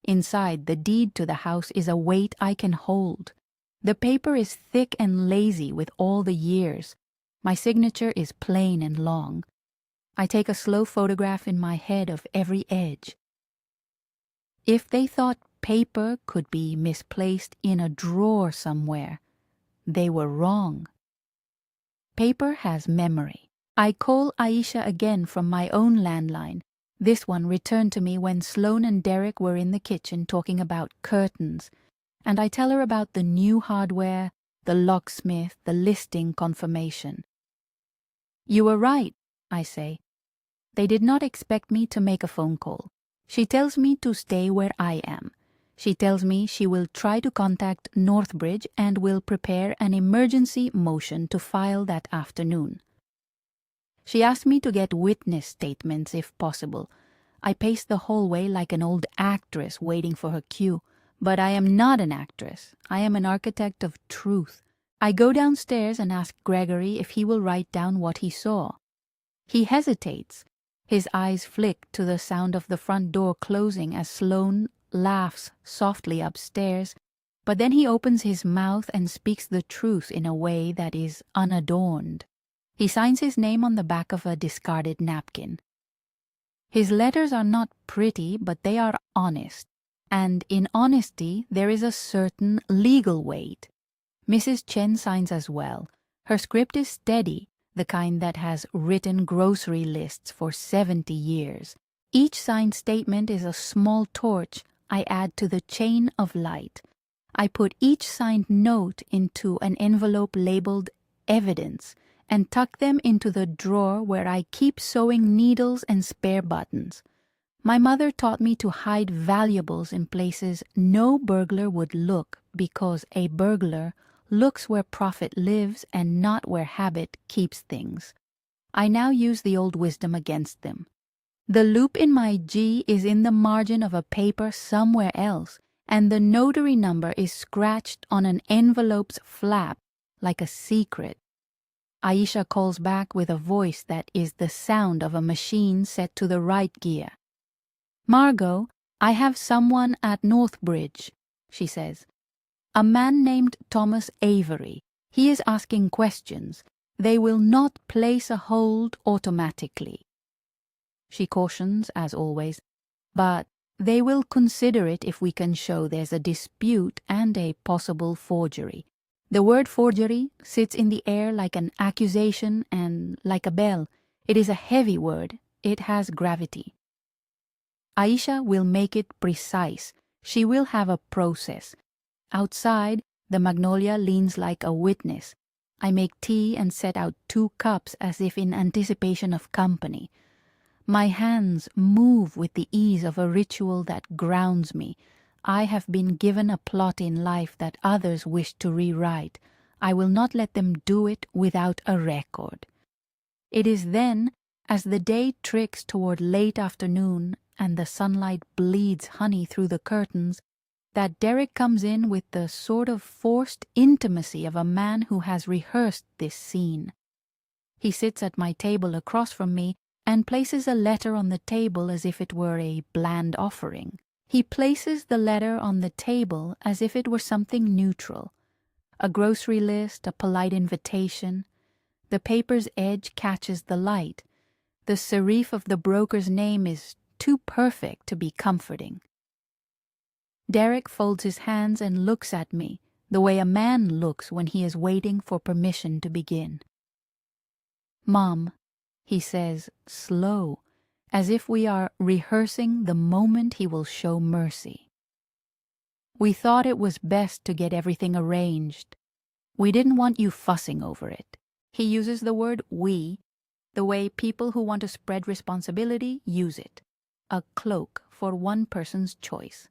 S1: Inside, the deed to the house is a weight I can hold. The paper is thick and lazy with all the years. My signature is plain and long. I take a slow photograph in my head of every edge. If they thought paper could be misplaced in a drawer somewhere, they were wrong. Paper has memory. I call Aisha again from my own landline. This one returned to me when Sloan and Derek were in the kitchen talking about curtains, and I tell her about the new hardware, the locksmith, the listing confirmation. "You were right," I say. They did not expect me to make a phone call. She tells me to stay where I am. She tells me she will try to contact Northbridge and will prepare an emergency motion to file that afternoon. She asked me to get witness statements if possible. I pace the hallway like an old actress waiting for her cue. But I am not an actress. I am an architect of truth. I go downstairs and ask Gregory if he will write down what he saw. He hesitates. His eyes flick to the sound of the front door closing as Sloan laughs softly upstairs, but then he opens his mouth and speaks the truth in a way that is unadorned. He signs his name on the back of a discarded napkin. His letters are not pretty, but they are honest, and in honesty there is a certain legal weight. Mrs. Chen signs as well. Her script is steady, the kind that has written grocery lists for 70 years. Each signed statement is a small torch I add to the chain of light. I put each signed note into an envelope labeled evidence and tuck them into the drawer where I keep sewing needles and spare buttons. My mother taught me to hide valuables in places no burglar would look because a burglar looks where profit lives and not where habit keeps things. I now use the old wisdom against them. The loop in my G is in the margin of a paper somewhere else, and the notary number is scratched on an envelope's flap like a secret. Aisha calls back with a voice that is the sound of a machine set to the right gear. "Margot, I have someone at Northbridge," she says. "A man named Thomas Avery. He is asking questions. They will not place a hold automatically." She cautions, as always, "But they will consider it if we can show there's a dispute and a possible forgery." The word forgery sits in the air like an accusation and like a bell. It is a heavy word. It has gravity. Aisha will make it precise. She will have a process. Outside, the magnolia leans like a witness. I make tea and set out 2 cups as if in anticipation of company. My hands move with the ease of a ritual that grounds me. I have been given a plot in life that others wish to rewrite. I will not let them do it without a record. It is then, as the day tricks toward late afternoon and the sunlight bleeds honey through the curtains, that Derek comes in with the sort of forced intimacy of a man who has rehearsed this scene. He sits at my table across from me and places a letter on the table as if it were a bland offering. He places the letter on the table as if it were something neutral. A grocery list, a polite invitation. The paper's edge catches the light. The serif of the broker's name is too perfect to be comforting. Derek folds his hands and looks at me, the way a man looks when he is waiting for permission to begin. "Mom," he says, slow, as if we are rehearsing the moment he will show mercy. "We thought it was best to get everything arranged. We didn't want you fussing over it." He uses the word "we," the way people who want to spread responsibility use it. A cloak for one person's choice.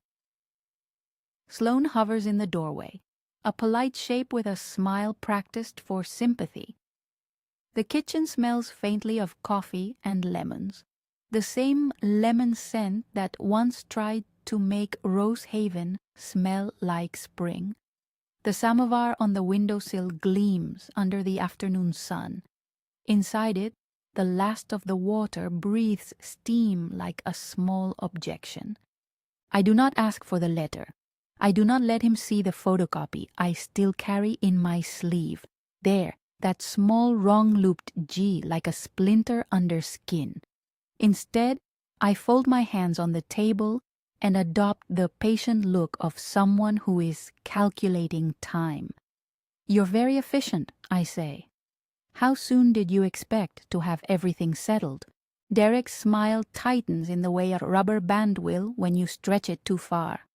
S1: Sloane hovers in the doorway, a polite shape with a smile practiced for sympathy. The kitchen smells faintly of coffee and lemons, the same lemon scent that once tried to make Rosehaven smell like spring. The samovar on the windowsill gleams under the afternoon sun. Inside it, the last of the water breathes steam like a small objection. I do not ask for the letter. I do not let him see the photocopy I still carry in my sleeve. There, that small wrong-looped G like a splinter under skin. Instead, I fold my hands on the table and adopt the patient look of someone who is calculating time. "You're very efficient," I say. "How soon did you expect to have everything settled?" Derek's smile tightens in the way a rubber band will when you stretch it too far.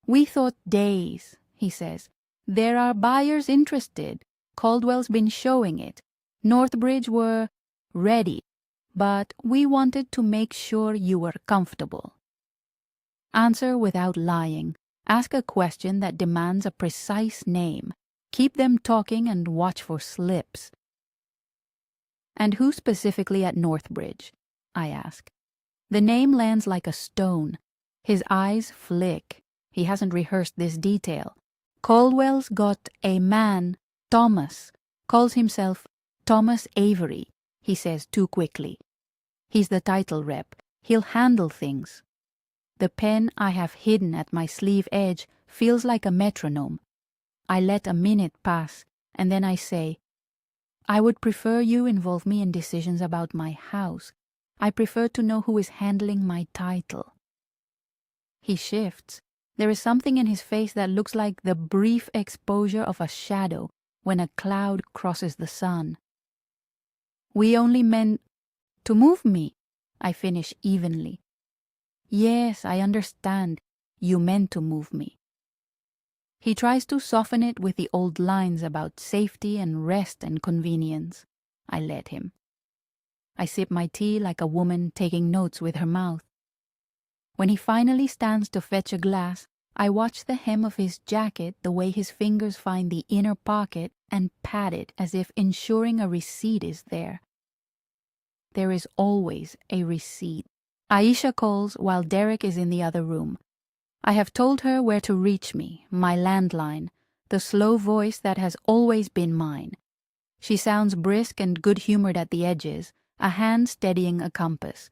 S1: "We thought days," he says. "There are buyers interested. Caldwell's been showing it. Northbridge were ready, but we wanted to make sure you were comfortable." Answer without lying. Ask a question that demands a precise name. Keep them talking and watch for slips. "And who specifically at Northbridge?" I ask. The name lands like a stone. His eyes flick. He hasn't rehearsed this detail. "Caldwell's got a man, Thomas, calls himself Thomas Avery," he says too quickly. "He's the title rep. He'll handle things." The pen I have hidden at my sleeve edge feels like a metronome. I let a minute pass, and then I say, "I would prefer you involve me in decisions about my house. I prefer to know who is handling my title." He shifts. There is something in his face that looks like the brief exposure of a shadow when a cloud crosses the sun. "We only meant to move me," I finish evenly. "Yes, I understand. You meant to move me." He tries to soften it with the old lines about safety and rest and convenience. I let him. I sip my tea like a woman taking notes with her mouth. When he finally stands to fetch a glass, I watch the hem of his jacket, the way his fingers find the inner pocket, and pat it as if ensuring a receipt is there. There is always a receipt. Aisha calls while Derek is in the other room. I have told her where to reach me, my landline, the slow voice that has always been mine. She sounds brisk and good-humored at the edges, a hand steadying a compass.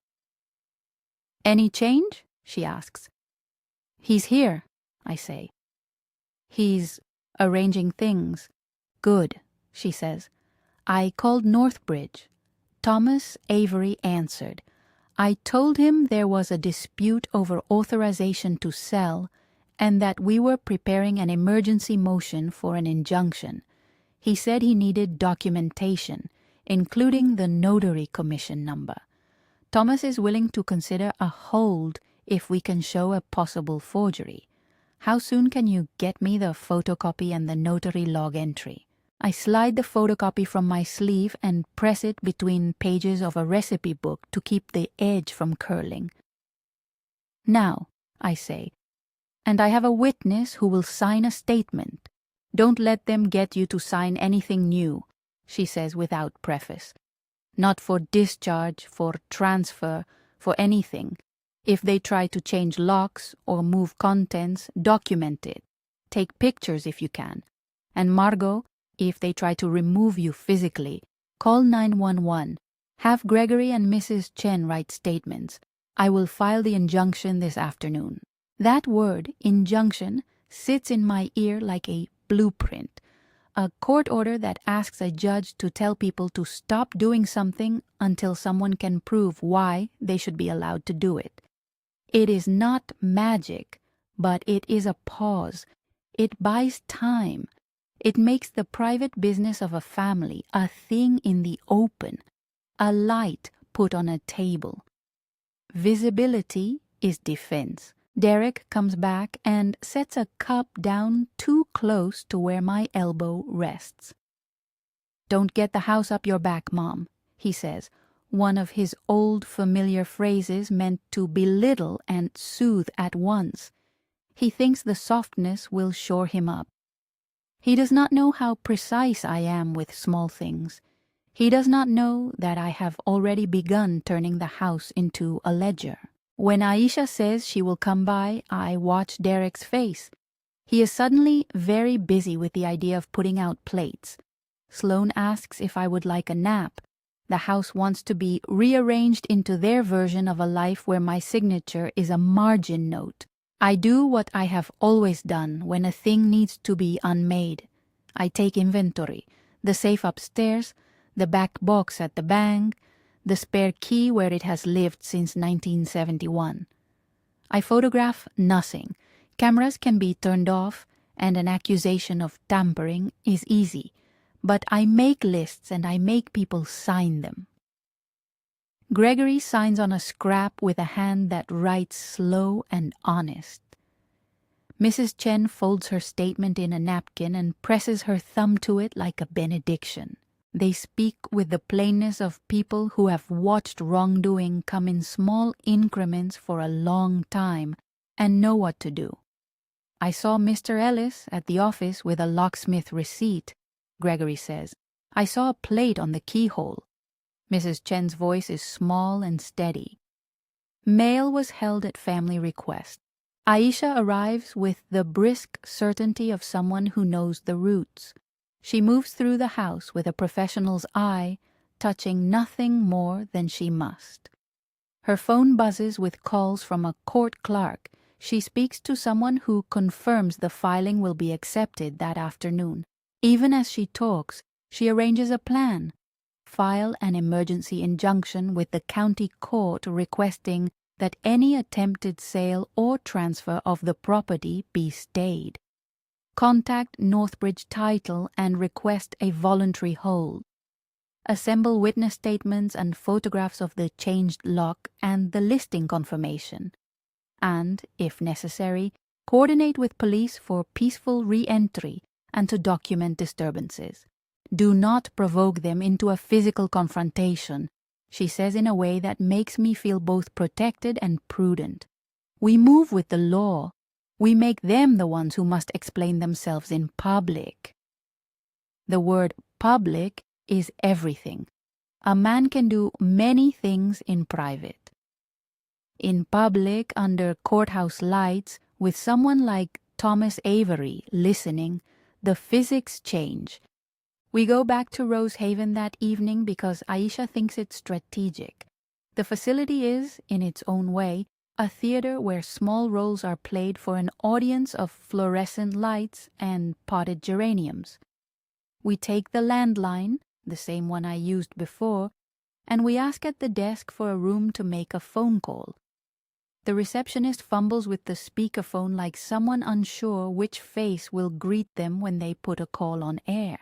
S1: "Any change?" she asks. "He's here," I say. "He's arranging things." "Good," she says. "I called Northbridge." Thomas Avery answered. I told him there was a dispute over authorization to sell and that we were preparing an emergency motion for an injunction. He said he needed documentation, including the notary commission number. Thomas is willing to consider a hold if we can show a possible forgery. How soon can you get me the photocopy and the notary log entry? I slide the photocopy from my sleeve and press it between pages of a recipe book to keep the edge from curling. "Now," I say, "and I have a witness who will sign a statement. Don't let them get you to sign anything new," she says without preface. "Not for discharge, for transfer, for anything. If they try to change locks or move contents, document it. Take pictures if you can. And Margot, if they try to remove you physically, call 911. Have Gregory and Mrs. Chen write statements. I will file the injunction this afternoon." That word, injunction, sits in my ear like a blueprint, a court order that asks a judge to tell people to stop doing something until someone can prove why they should be allowed to do it. It is not magic, but it is a pause. It buys time. It makes the private business of a family a thing in the open, a light put on a table. Visibility is defense. Derek comes back and sets a cup down too close to where my elbow rests. "Don't get the house up your back, Mom," he says, one of his old familiar phrases meant to belittle and soothe at once. He thinks the softness will shore him up. He does not know how precise I am with small things. He does not know that I have already begun turning the house into a ledger. When Aisha says she will come by, I watch Derek's face. He is suddenly very busy with the idea of putting out plates. Sloane asks if I would like a nap. The house wants to be rearranged into their version of a life where my signature is a margin note. I do what I have always done when a thing needs to be unmade. I take inventory, the safe upstairs, the back box at the bank, the spare key where it has lived since 1971. I photograph nothing. Cameras can be turned off, and an accusation of tampering is easy. But I make lists and I make people sign them. Gregory signs on a scrap with a hand that writes slow and honest. Mrs. Chen folds her statement in a napkin and presses her thumb to it like a benediction. They speak with the plainness of people who have watched wrongdoing come in small increments for a long time and know what to do. "I saw Mr. Ellis at the office with a locksmith receipt," Gregory says. "I saw a plate on the keyhole." Mrs. Chen's voice is small and steady. Mail was held at family request. Aisha arrives with the brisk certainty of someone who knows the routes. She moves through the house with a professional's eye, touching nothing more than she must. Her phone buzzes with calls from a court clerk. She speaks to someone who confirms the filing will be accepted that afternoon. Even as she talks, she arranges a plan. File an emergency injunction with the county court requesting that any attempted sale or transfer of the property be stayed. Contact Northbridge Title and request a voluntary hold. Assemble witness statements and photographs of the changed lock and the listing confirmation. And, if necessary, coordinate with police for peaceful re-entry and to document disturbances. Do not provoke them into a physical confrontation, she says in a way that makes me feel both protected and prudent. We move with the law. We make them the ones who must explain themselves in public. The word public is everything. A man can do many things in private. In public, under courthouse lights, with someone like Thomas Avery listening, the physics change. We go back to Rosehaven that evening because Aisha thinks it's strategic. The facility is, in its own way, a theater where small roles are played for an audience of fluorescent lights and potted geraniums. We take the landline, the same one I used before, and we ask at the desk for a room to make a phone call. The receptionist fumbles with the speakerphone like someone unsure which face will greet them when they put a call on air.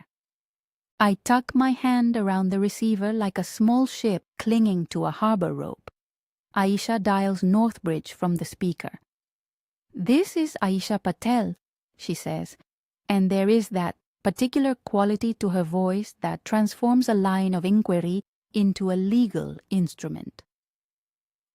S1: I tuck my hand around the receiver like a small ship clinging to a harbor rope. Aisha dials Northbridge from the speaker. "This is Aisha Patel," she says, and there is that particular quality to her voice that transforms a line of inquiry into a legal instrument.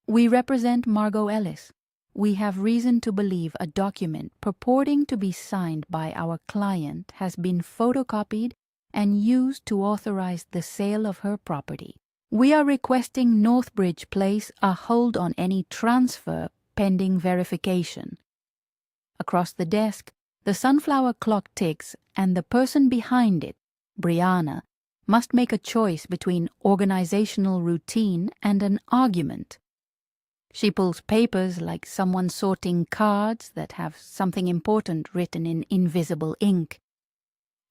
S1: "We represent Margot Ellis. We have reason to believe a document purporting to be signed by our client has been photocopied and used to authorize the sale of her property. We are requesting Northbridge place a hold on any transfer pending verification." Across the desk, the sunflower clock ticks, and the person behind it, Brianna, must make a choice between organizational routine and an argument. She pulls papers like someone sorting cards that have something important written in invisible ink.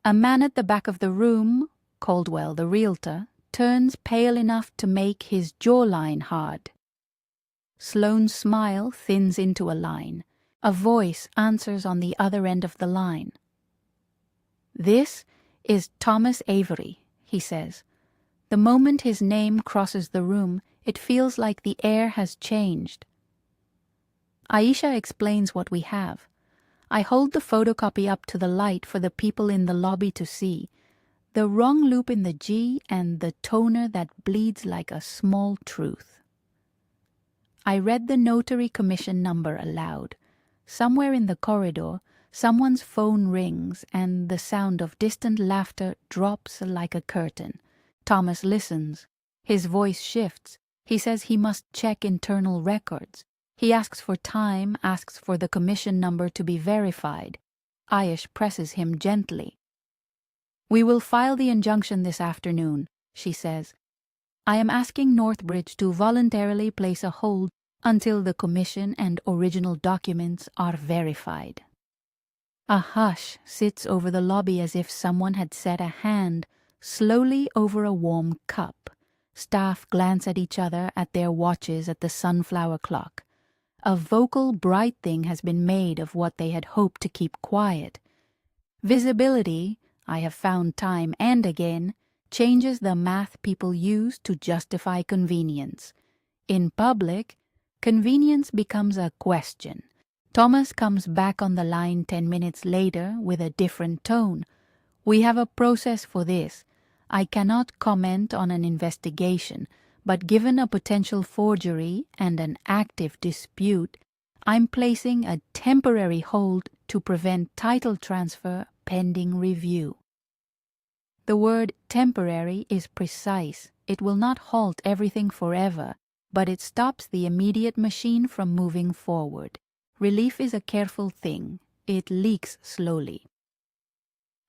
S1: A man at the back of the room, Caldwell the realtor, turns pale enough to make his jawline hard. Sloane's smile thins into a line. A voice answers on the other end of the line. "This is Thomas Avery," he says. The moment his name crosses the room, it feels like the air has changed. Aisha explains what we have. I hold the photocopy up to the light for the people in the lobby to see. The wrong loop in the G and the toner that bleeds like a small truth. I read the notary commission number aloud. Somewhere in the corridor, someone's phone rings and the sound of distant laughter drops like a curtain. Thomas listens. His voice shifts. He says he must check internal records. He asks for time, asks for the commission number to be verified. Aish presses him gently. "We will file the injunction this afternoon," she says. "I am asking Northbridge to voluntarily place a hold until the commission and original documents are verified." A hush sits over the lobby as if someone had set a hand slowly over a warm cup. Staff glance at each other at their watches at the sunflower clock. A vocal bright thing has been made of what they had hoped to keep quiet. Visibility, I have found time and again, changes the math people use to justify convenience. In public, convenience becomes a question. Thomas comes back on the line 10 minutes later with a different tone. "We have a process for this. I cannot comment on an investigation, but given a potential forgery and an active dispute, I'm placing a temporary hold to prevent title transfer pending review." The word temporary is precise. It will not halt everything forever, but it stops the immediate machine from moving forward. Relief is a careful thing. It leaks slowly.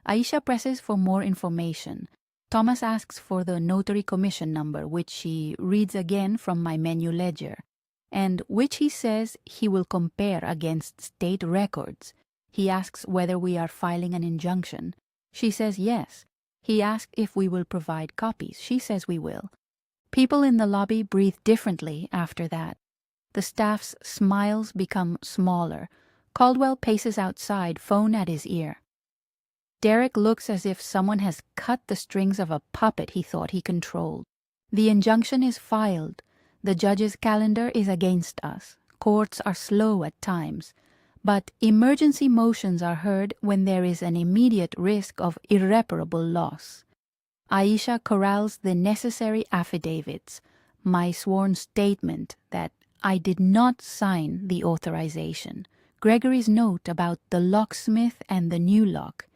S1: Aisha presses for more information. Thomas asks for the notary commission number, which she reads again from my menu ledger, and which he says he will compare against state records. He asks whether we are filing an injunction. She says yes. He asks if we will provide copies. She says we will. People in the lobby breathe differently after that. The staff's smiles become smaller. Caldwell paces outside, phone at his ear. Derek looks as if someone has cut the strings of a puppet he thought he controlled. The injunction is filed. The judge's calendar is against us. Courts are slow at times. But emergency motions are heard when there is an immediate risk of irreparable loss. Aisha corrals the necessary affidavits, my sworn statement that I did not sign the authorization, Gregory's note about the locksmith and the new lock,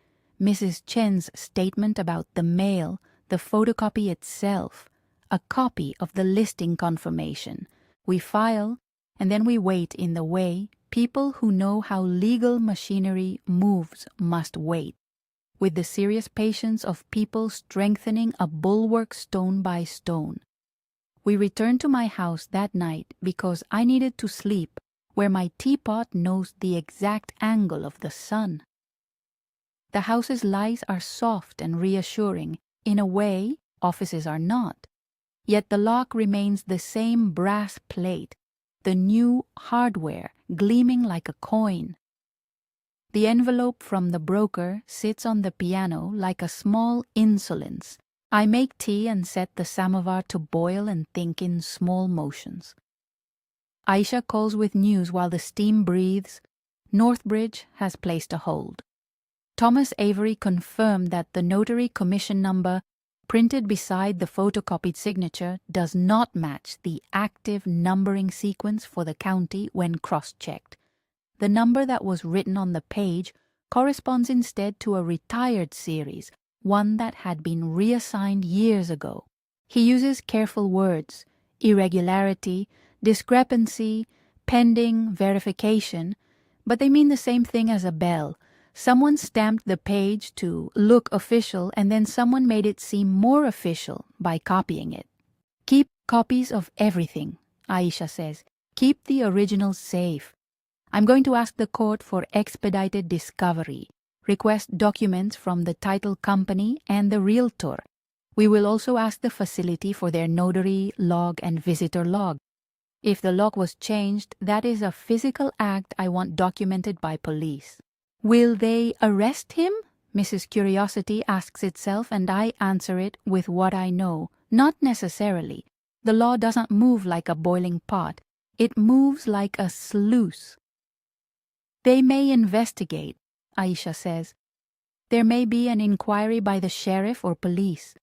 S1: Mrs. Chen's statement about the mail, the photocopy itself, a copy of the listing confirmation. We file, and then we wait in the way people who know how legal machinery moves must wait, with the serious patience of people strengthening a bulwark stone by stone. We returned to my house that night because I needed to sleep where my teapot knows the exact angle of the sun. The house's lights are soft and reassuring. In a way, offices are not. Yet the lock remains the same brass plate, the new hardware gleaming like a coin. The envelope from the broker sits on the piano like a small insolence. I make tea and set the samovar to boil and think in small motions. Aisha calls with news while the steam breathes. Northbridge has placed a hold. Thomas Avery confirmed that the notary commission number printed beside the photocopied signature does not match the active numbering sequence for the county when cross-checked. The number that was written on the page corresponds instead to a retired series, one that had been reassigned years ago. He uses careful words: irregularity, discrepancy, pending, verification, but they mean the same thing as a bell. Someone stamped the page to look official, and then someone made it seem more official by copying it. Keep copies of everything, Aisha says. Keep the originals safe. I'm going to ask the court for expedited discovery. Request documents from the title company and the realtor. We will also ask the facility for their notary log and visitor log. If the lock was changed, that is a physical act I want documented by police. Will they arrest him? Mrs. Curiosity asks itself, and I answer it with what I know. Not necessarily. The law doesn't move like a boiling pot. It moves like a sluice. They may investigate, Aisha says. There may be an inquiry by the sheriff or police.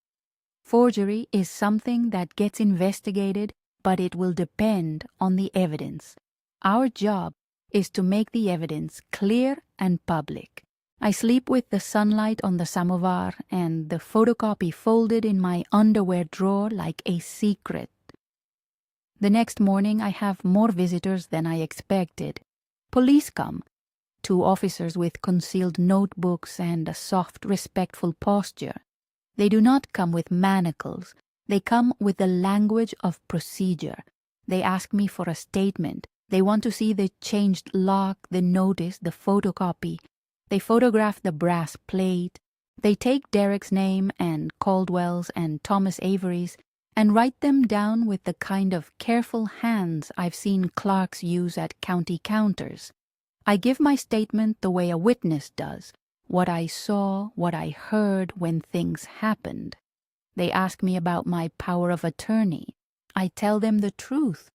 S1: Forgery is something that gets investigated, but it will depend on the evidence. Our job is to make the evidence clear and public. I sleep with the sunlight on the samovar and the photocopy folded in my underwear drawer like a secret. The next morning I have more visitors than I expected. Police come. 2 officers with concealed notebooks and a soft, respectful posture. They do not come with manacles. They come with the language of procedure. They ask me for a statement. They want to see the changed lock, the notice, the photocopy. They photograph the brass plate. They take Derek's name and Caldwell's and Thomas Avery's and write them down with the kind of careful hands I've seen clerks use at county counters. I give my statement the way a witness does, what I saw, what I heard when things happened. They ask me about my power of attorney. I tell them the truth.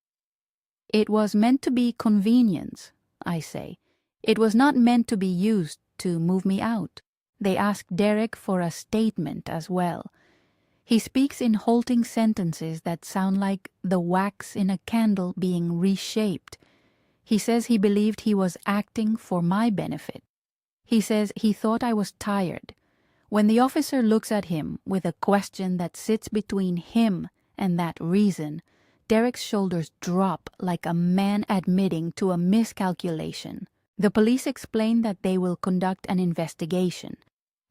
S1: It was meant to be convenience, I say. It was not meant to be used to move me out. They ask Derek for a statement as well. He speaks in halting sentences that sound like the wax in a candle being reshaped. He says he believed he was acting for my benefit. He says he thought I was tired. When the officer looks at him with a question that sits between him and that reason, Derek's shoulders drop like a man admitting to a miscalculation. The police explain that they will conduct an investigation.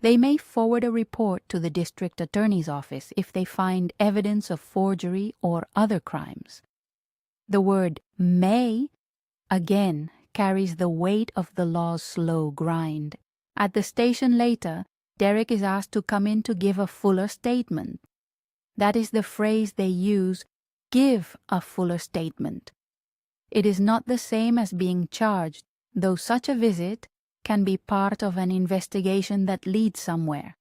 S1: They may forward a report to the district attorney's office if they find evidence of forgery or other crimes. The word may, again, carries the weight of the law's slow grind. At the station later, Derek is asked to come in to give a fuller statement. That is the phrase they use, give a fuller statement. It is not the same as being charged, though such a visit can be part of an investigation that leads somewhere.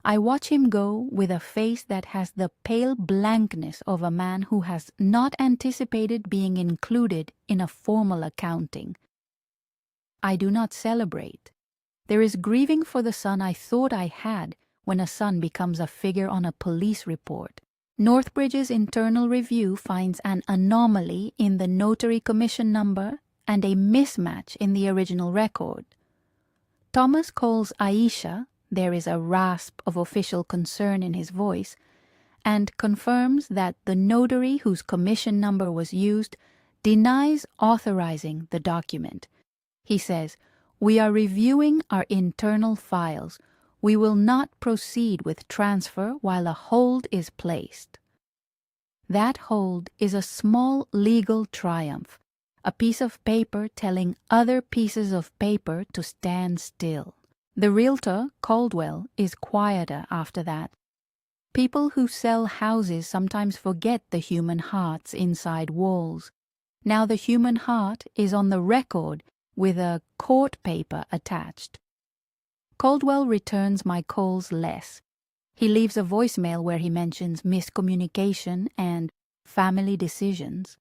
S1: I watch him go with a face that has the pale blankness of a man who has not anticipated being included in a formal accounting. I do not celebrate. There is grieving for the son I thought I had when a son becomes a figure on a police report. Northbridge's internal review finds an anomaly in the notary commission number and a mismatch in the original record. Thomas calls Aisha, there is a rasp of official concern in his voice, and confirms that the notary whose commission number was used denies authorizing the document. He says, "We are reviewing our internal files. We will not proceed with transfer while a hold is placed." That hold is a small legal triumph, a piece of paper telling other pieces of paper to stand still. The realtor, Caldwell, is quieter after that. People who sell houses sometimes forget the human hearts inside walls. Now the human heart is on the record with a court paper attached. Caldwell returns my calls less. He leaves a voicemail where he mentions miscommunication and family decisions.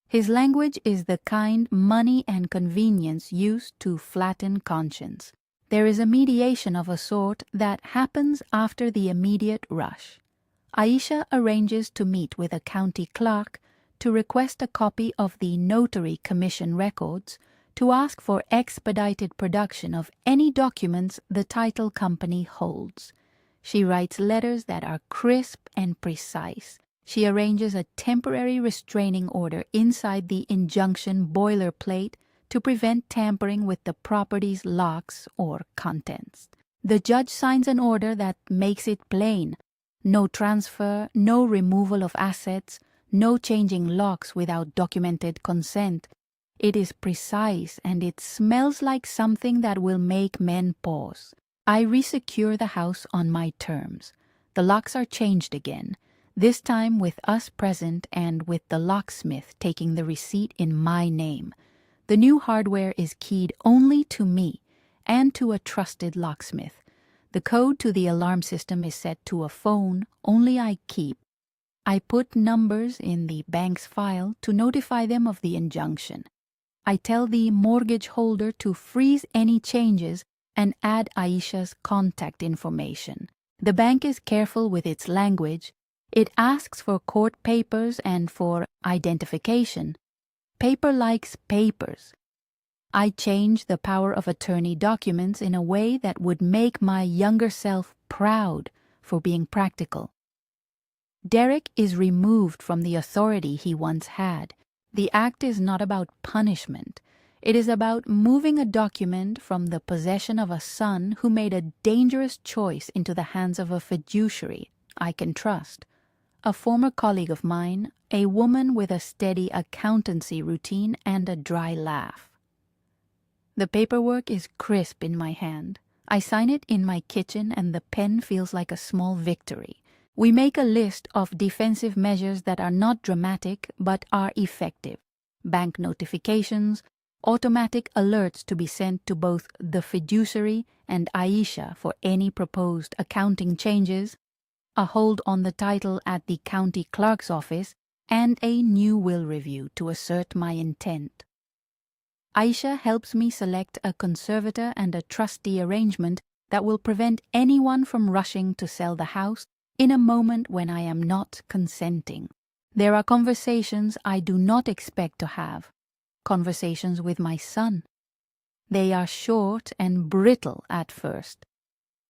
S1: His language is the kind money and convenience use to flatten conscience. There is a mediation of a sort that happens after the immediate rush. Aisha arranges to meet with a county clerk to request a copy of the notary commission records, to ask for expedited production of any documents the title company holds. She writes letters that are crisp and precise. She arranges a temporary restraining order inside the injunction boilerplate to prevent tampering with the property's locks or contents. The judge signs an order that makes it plain: no transfer, no removal of assets, no changing locks without documented consent. It is precise, and it smells like something that will make men pause. I resecure the house on my terms. The locks are changed again, this time with us present and with the locksmith taking the receipt in my name. The new hardware is keyed only to me and to a trusted locksmith. The code to the alarm system is set to a phone only I keep. I put numbers in the bank's file to notify them of the injunction. I tell the mortgage holder to freeze any changes and add Aisha's contact information. The bank is careful with its language. It asks for court papers and for identification. Paper likes papers. I change the power of attorney documents in a way that would make my younger self proud for being practical. Derek is removed from the authority he once had. The act is not about punishment. It is about moving a document from the possession of a son who made a dangerous choice into the hands of a fiduciary I can trust. A former colleague of mine, a woman with a steady accountancy routine and a dry laugh. The paperwork is crisp in my hand. I sign it in my kitchen and the pen feels like a small victory. We make a list of defensive measures that are not dramatic but are effective. Bank notifications, automatic alerts to be sent to both the fiduciary and Aisha for any proposed accounting changes, a hold on the title at the county clerk's office, and a new will review to assert my intent. Aisha helps me select a conservator and a trustee arrangement that will prevent anyone from rushing to sell the house in a moment when I am not consenting. There are conversations I do not expect to have, conversations with my son. They are short and brittle at first.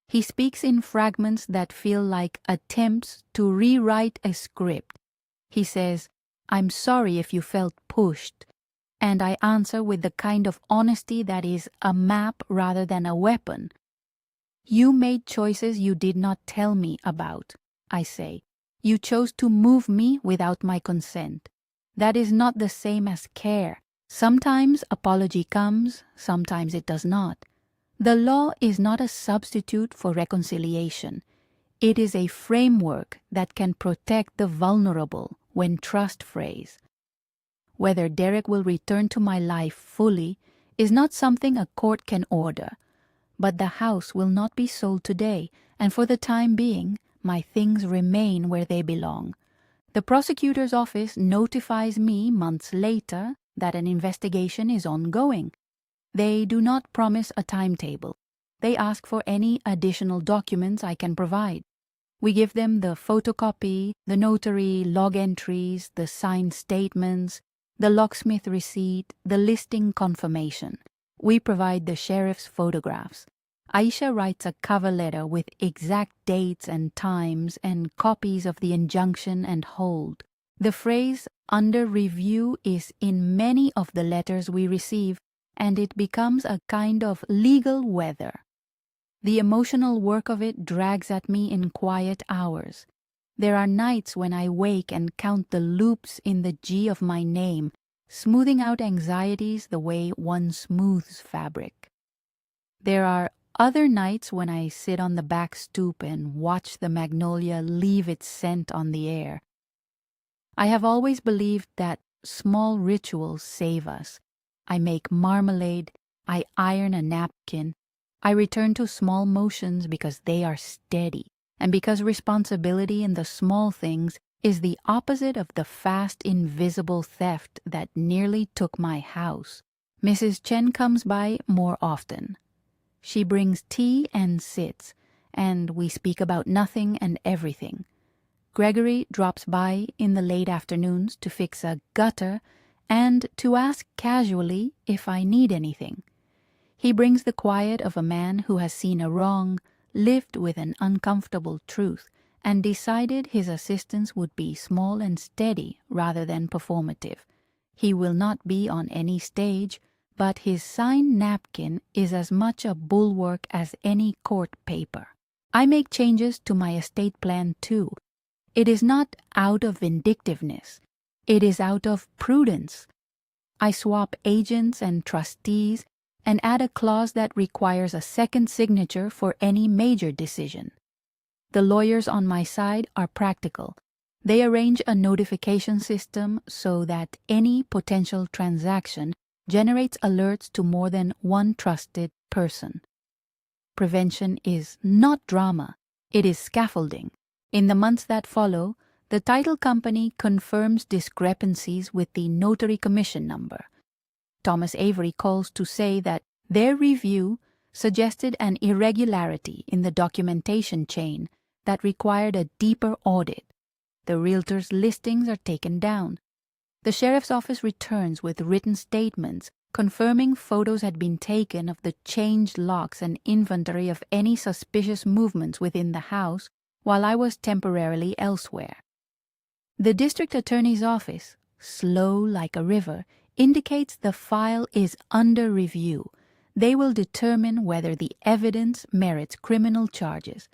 S1: He speaks in fragments that feel like attempts to rewrite a script. He says, "I'm sorry if you felt pushed," and I answer with the kind of honesty that is a map rather than a weapon. "You made choices you did not tell me about," I say. "You chose to move me without my consent. That is not the same as care. Sometimes apology comes, sometimes it does not. The law is not a substitute for reconciliation. It is a framework that can protect the vulnerable when trust frays. Whether Derek will return to my life fully is not something a court can order, but the house will not be sold today, and for the time being, my things remain where they belong. The prosecutor's office notifies me months later that an investigation is ongoing. They do not promise a timetable. They ask for any additional documents I can provide. We give them the photocopy, the notary log entries, the signed statements, the locksmith receipt, the listing confirmation. We provide the sheriff's photographs. Aisha writes a cover letter with exact dates and times and copies of the injunction and hold. The phrase "under review" is in many of the letters we receive, and it becomes a kind of legal weather. The emotional work of it drags at me in quiet hours. There are nights when I wake and count the loops in the G of my name, smoothing out anxieties the way one smooths fabric. There are other nights when I sit on the back stoop and watch the magnolia leave its scent on the air. I have always believed that small rituals save us. I make marmalade, I iron a napkin, I return to small motions because they are steady, and because responsibility in the small things is the opposite of the fast, invisible theft that nearly took my house. Mrs. Chen comes by more often. She brings tea and sits, and we speak about nothing and everything. Gregory drops by in the late afternoons to fix a gutter and to ask casually if I need anything. He brings the quiet of a man who has seen a wrong, lived with an uncomfortable truth, and decided his assistance would be small and steady rather than performative. He will not be on any stage, but his signed napkin is as much a bulwark as any court paper. I make changes to my estate plan too. It is not out of vindictiveness. It is out of prudence. I swap agents and trustees and add a clause that requires a second signature for any major decision. The lawyers on my side are practical. They arrange a notification system so that any potential transaction generates alerts to more than one trusted person. Prevention is not drama, it is scaffolding. In the months that follow, the title company confirms discrepancies with the notary commission number. Thomas Avery calls to say that their review suggested an irregularity in the documentation chain that required a deeper audit. The realtor's listings are taken down. The sheriff's office returns with written statements confirming photos had been taken of the changed locks and inventory of any suspicious movements within the house while I was temporarily elsewhere. The district attorney's office, slow like a river, indicates the file is under review. They will determine whether the evidence merits criminal charges.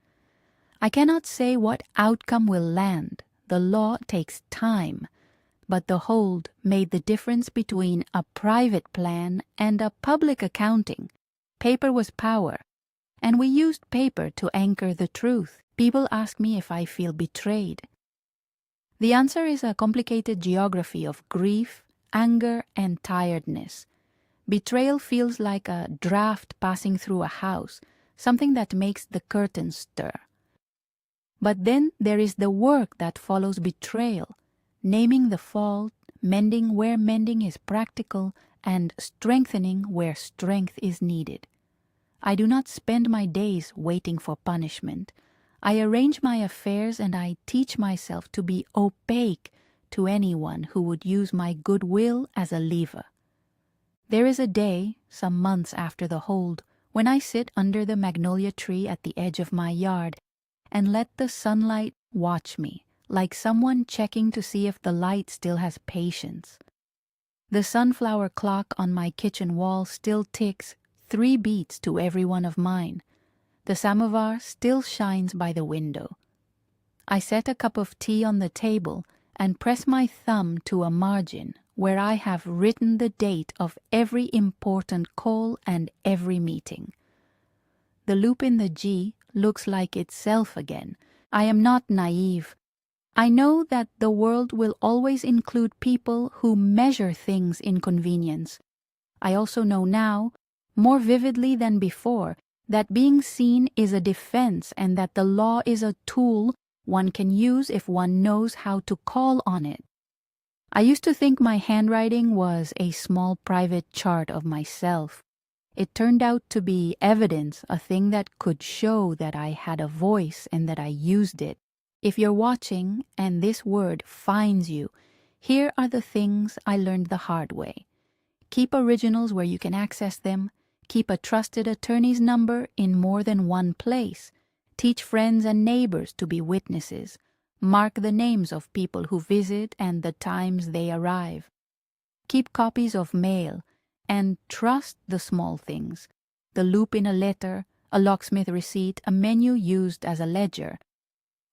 S1: I cannot say what outcome will land. The law takes time. But the hold made the difference between a private plan and a public accounting. Paper was power, and we used paper to anchor the truth. People ask me if I feel betrayed. The answer is a complicated geography of grief, anger, and tiredness. Betrayal feels like a draft passing through a house, something that makes the curtains stir. But then there is the work that follows betrayal, naming the fault, mending where mending is practical, and strengthening where strength is needed. I do not spend my days waiting for punishment. I arrange my affairs and I teach myself to be opaque to anyone who would use my goodwill as a lever. There is a day, some months after the hold, when I sit under the magnolia tree at the edge of my yard and let the sunlight watch me, like someone checking to see if the light still has patience. The sunflower clock on my kitchen wall still ticks 3 beats to every one of mine. The samovar still shines by the window. I set a cup of tea on the table and press my thumb to a margin where I have written the date of every important call and every meeting. The loop in the G looks like itself again. I am not naive. I know that the world will always include people who measure things in convenience. I also know now, more vividly than before, that being seen is a defense and that the law is a tool one can use if one knows how to call on it. I used to think my handwriting was a small private chart of myself. It turned out to be evidence, a thing that could show that I had a voice and that I used it. If you're watching and this word finds you, Here are the things I learned the hard way. Keep originals where you can access them. Keep a trusted attorney's number in more than one place. Teach friends and neighbors to be witnesses. Mark the names of people who visit and the times they arrive. Keep copies of mail and trust the small things. The loop in a letter, a locksmith receipt, a menu used as a ledger.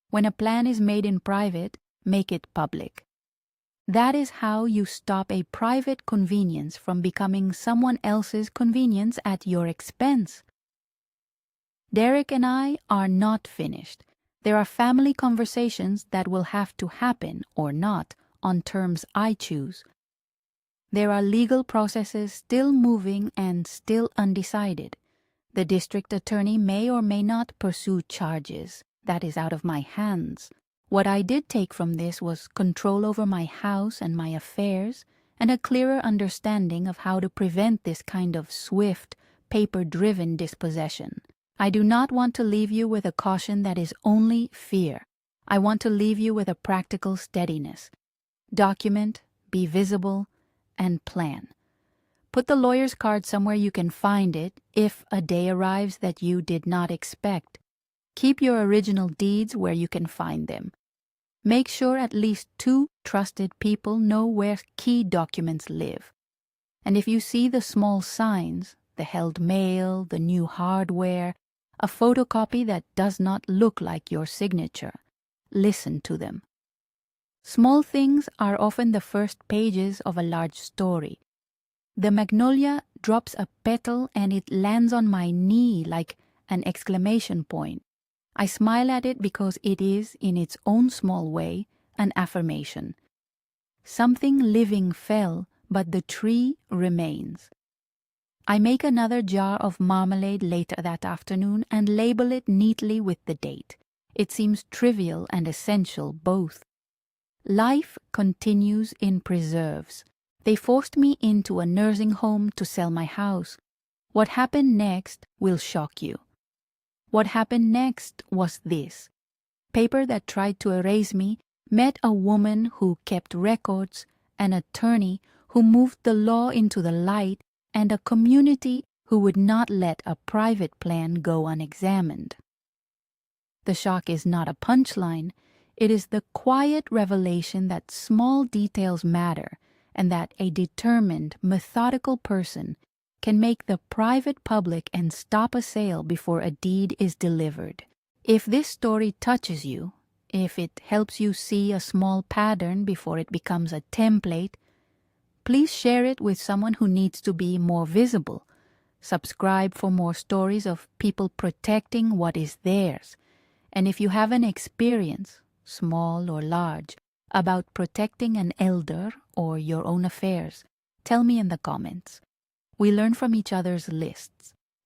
S1: When a plan is made in private, make it public. That is how you stop a private convenience from becoming someone else's convenience at your expense. Derek and I are not finished. There are family conversations that will have to happen or not on terms I choose. There are legal processes still moving and still undecided. The district attorney may or may not pursue charges. That is out of my hands. What I did take from this was control over my house and my affairs, and a clearer understanding of how to prevent this kind of swift, paper-driven dispossession. I do not want to leave you with a caution that is only fear. I want to leave you with a practical steadiness. Document, be visible, and plan. Put the lawyer's card somewhere you can find it if a day arrives that you did not expect. Keep your original deeds where you can find them. Make sure at least 2 trusted people know where key documents live. And if you see the small signs, the held mail, the new hardware, a photocopy that does not look like your signature, listen to them. Small things are often the first pages of a large story. The magnolia drops a petal and it lands on my knee like an exclamation point. I smile at it because it is, in its own small way, an affirmation. Something living fell, but the tree remains. I make another jar of marmalade later that afternoon and label it neatly with the date. It seems trivial and essential both. Life continues in preserves. They forced me into a nursing home to sell my house. What happened next will shock you. What happened next was this. Paper that tried to erase me met a woman who kept records, an attorney who moved the law into the light, and a community who would not let a private plan go unexamined. The shock is not a punchline. It is the quiet revelation that small details matter and that a determined, methodical person can make the private public and stop a sale before a deed is delivered. If this story touches you, if it helps you see a small pattern before it becomes a template, please share it with someone who needs to be more visible. Subscribe for more stories of people protecting what is theirs. And if you have an experience, small or large, about protecting an elder or your own affairs, tell me in the comments. We learn from each other's lists.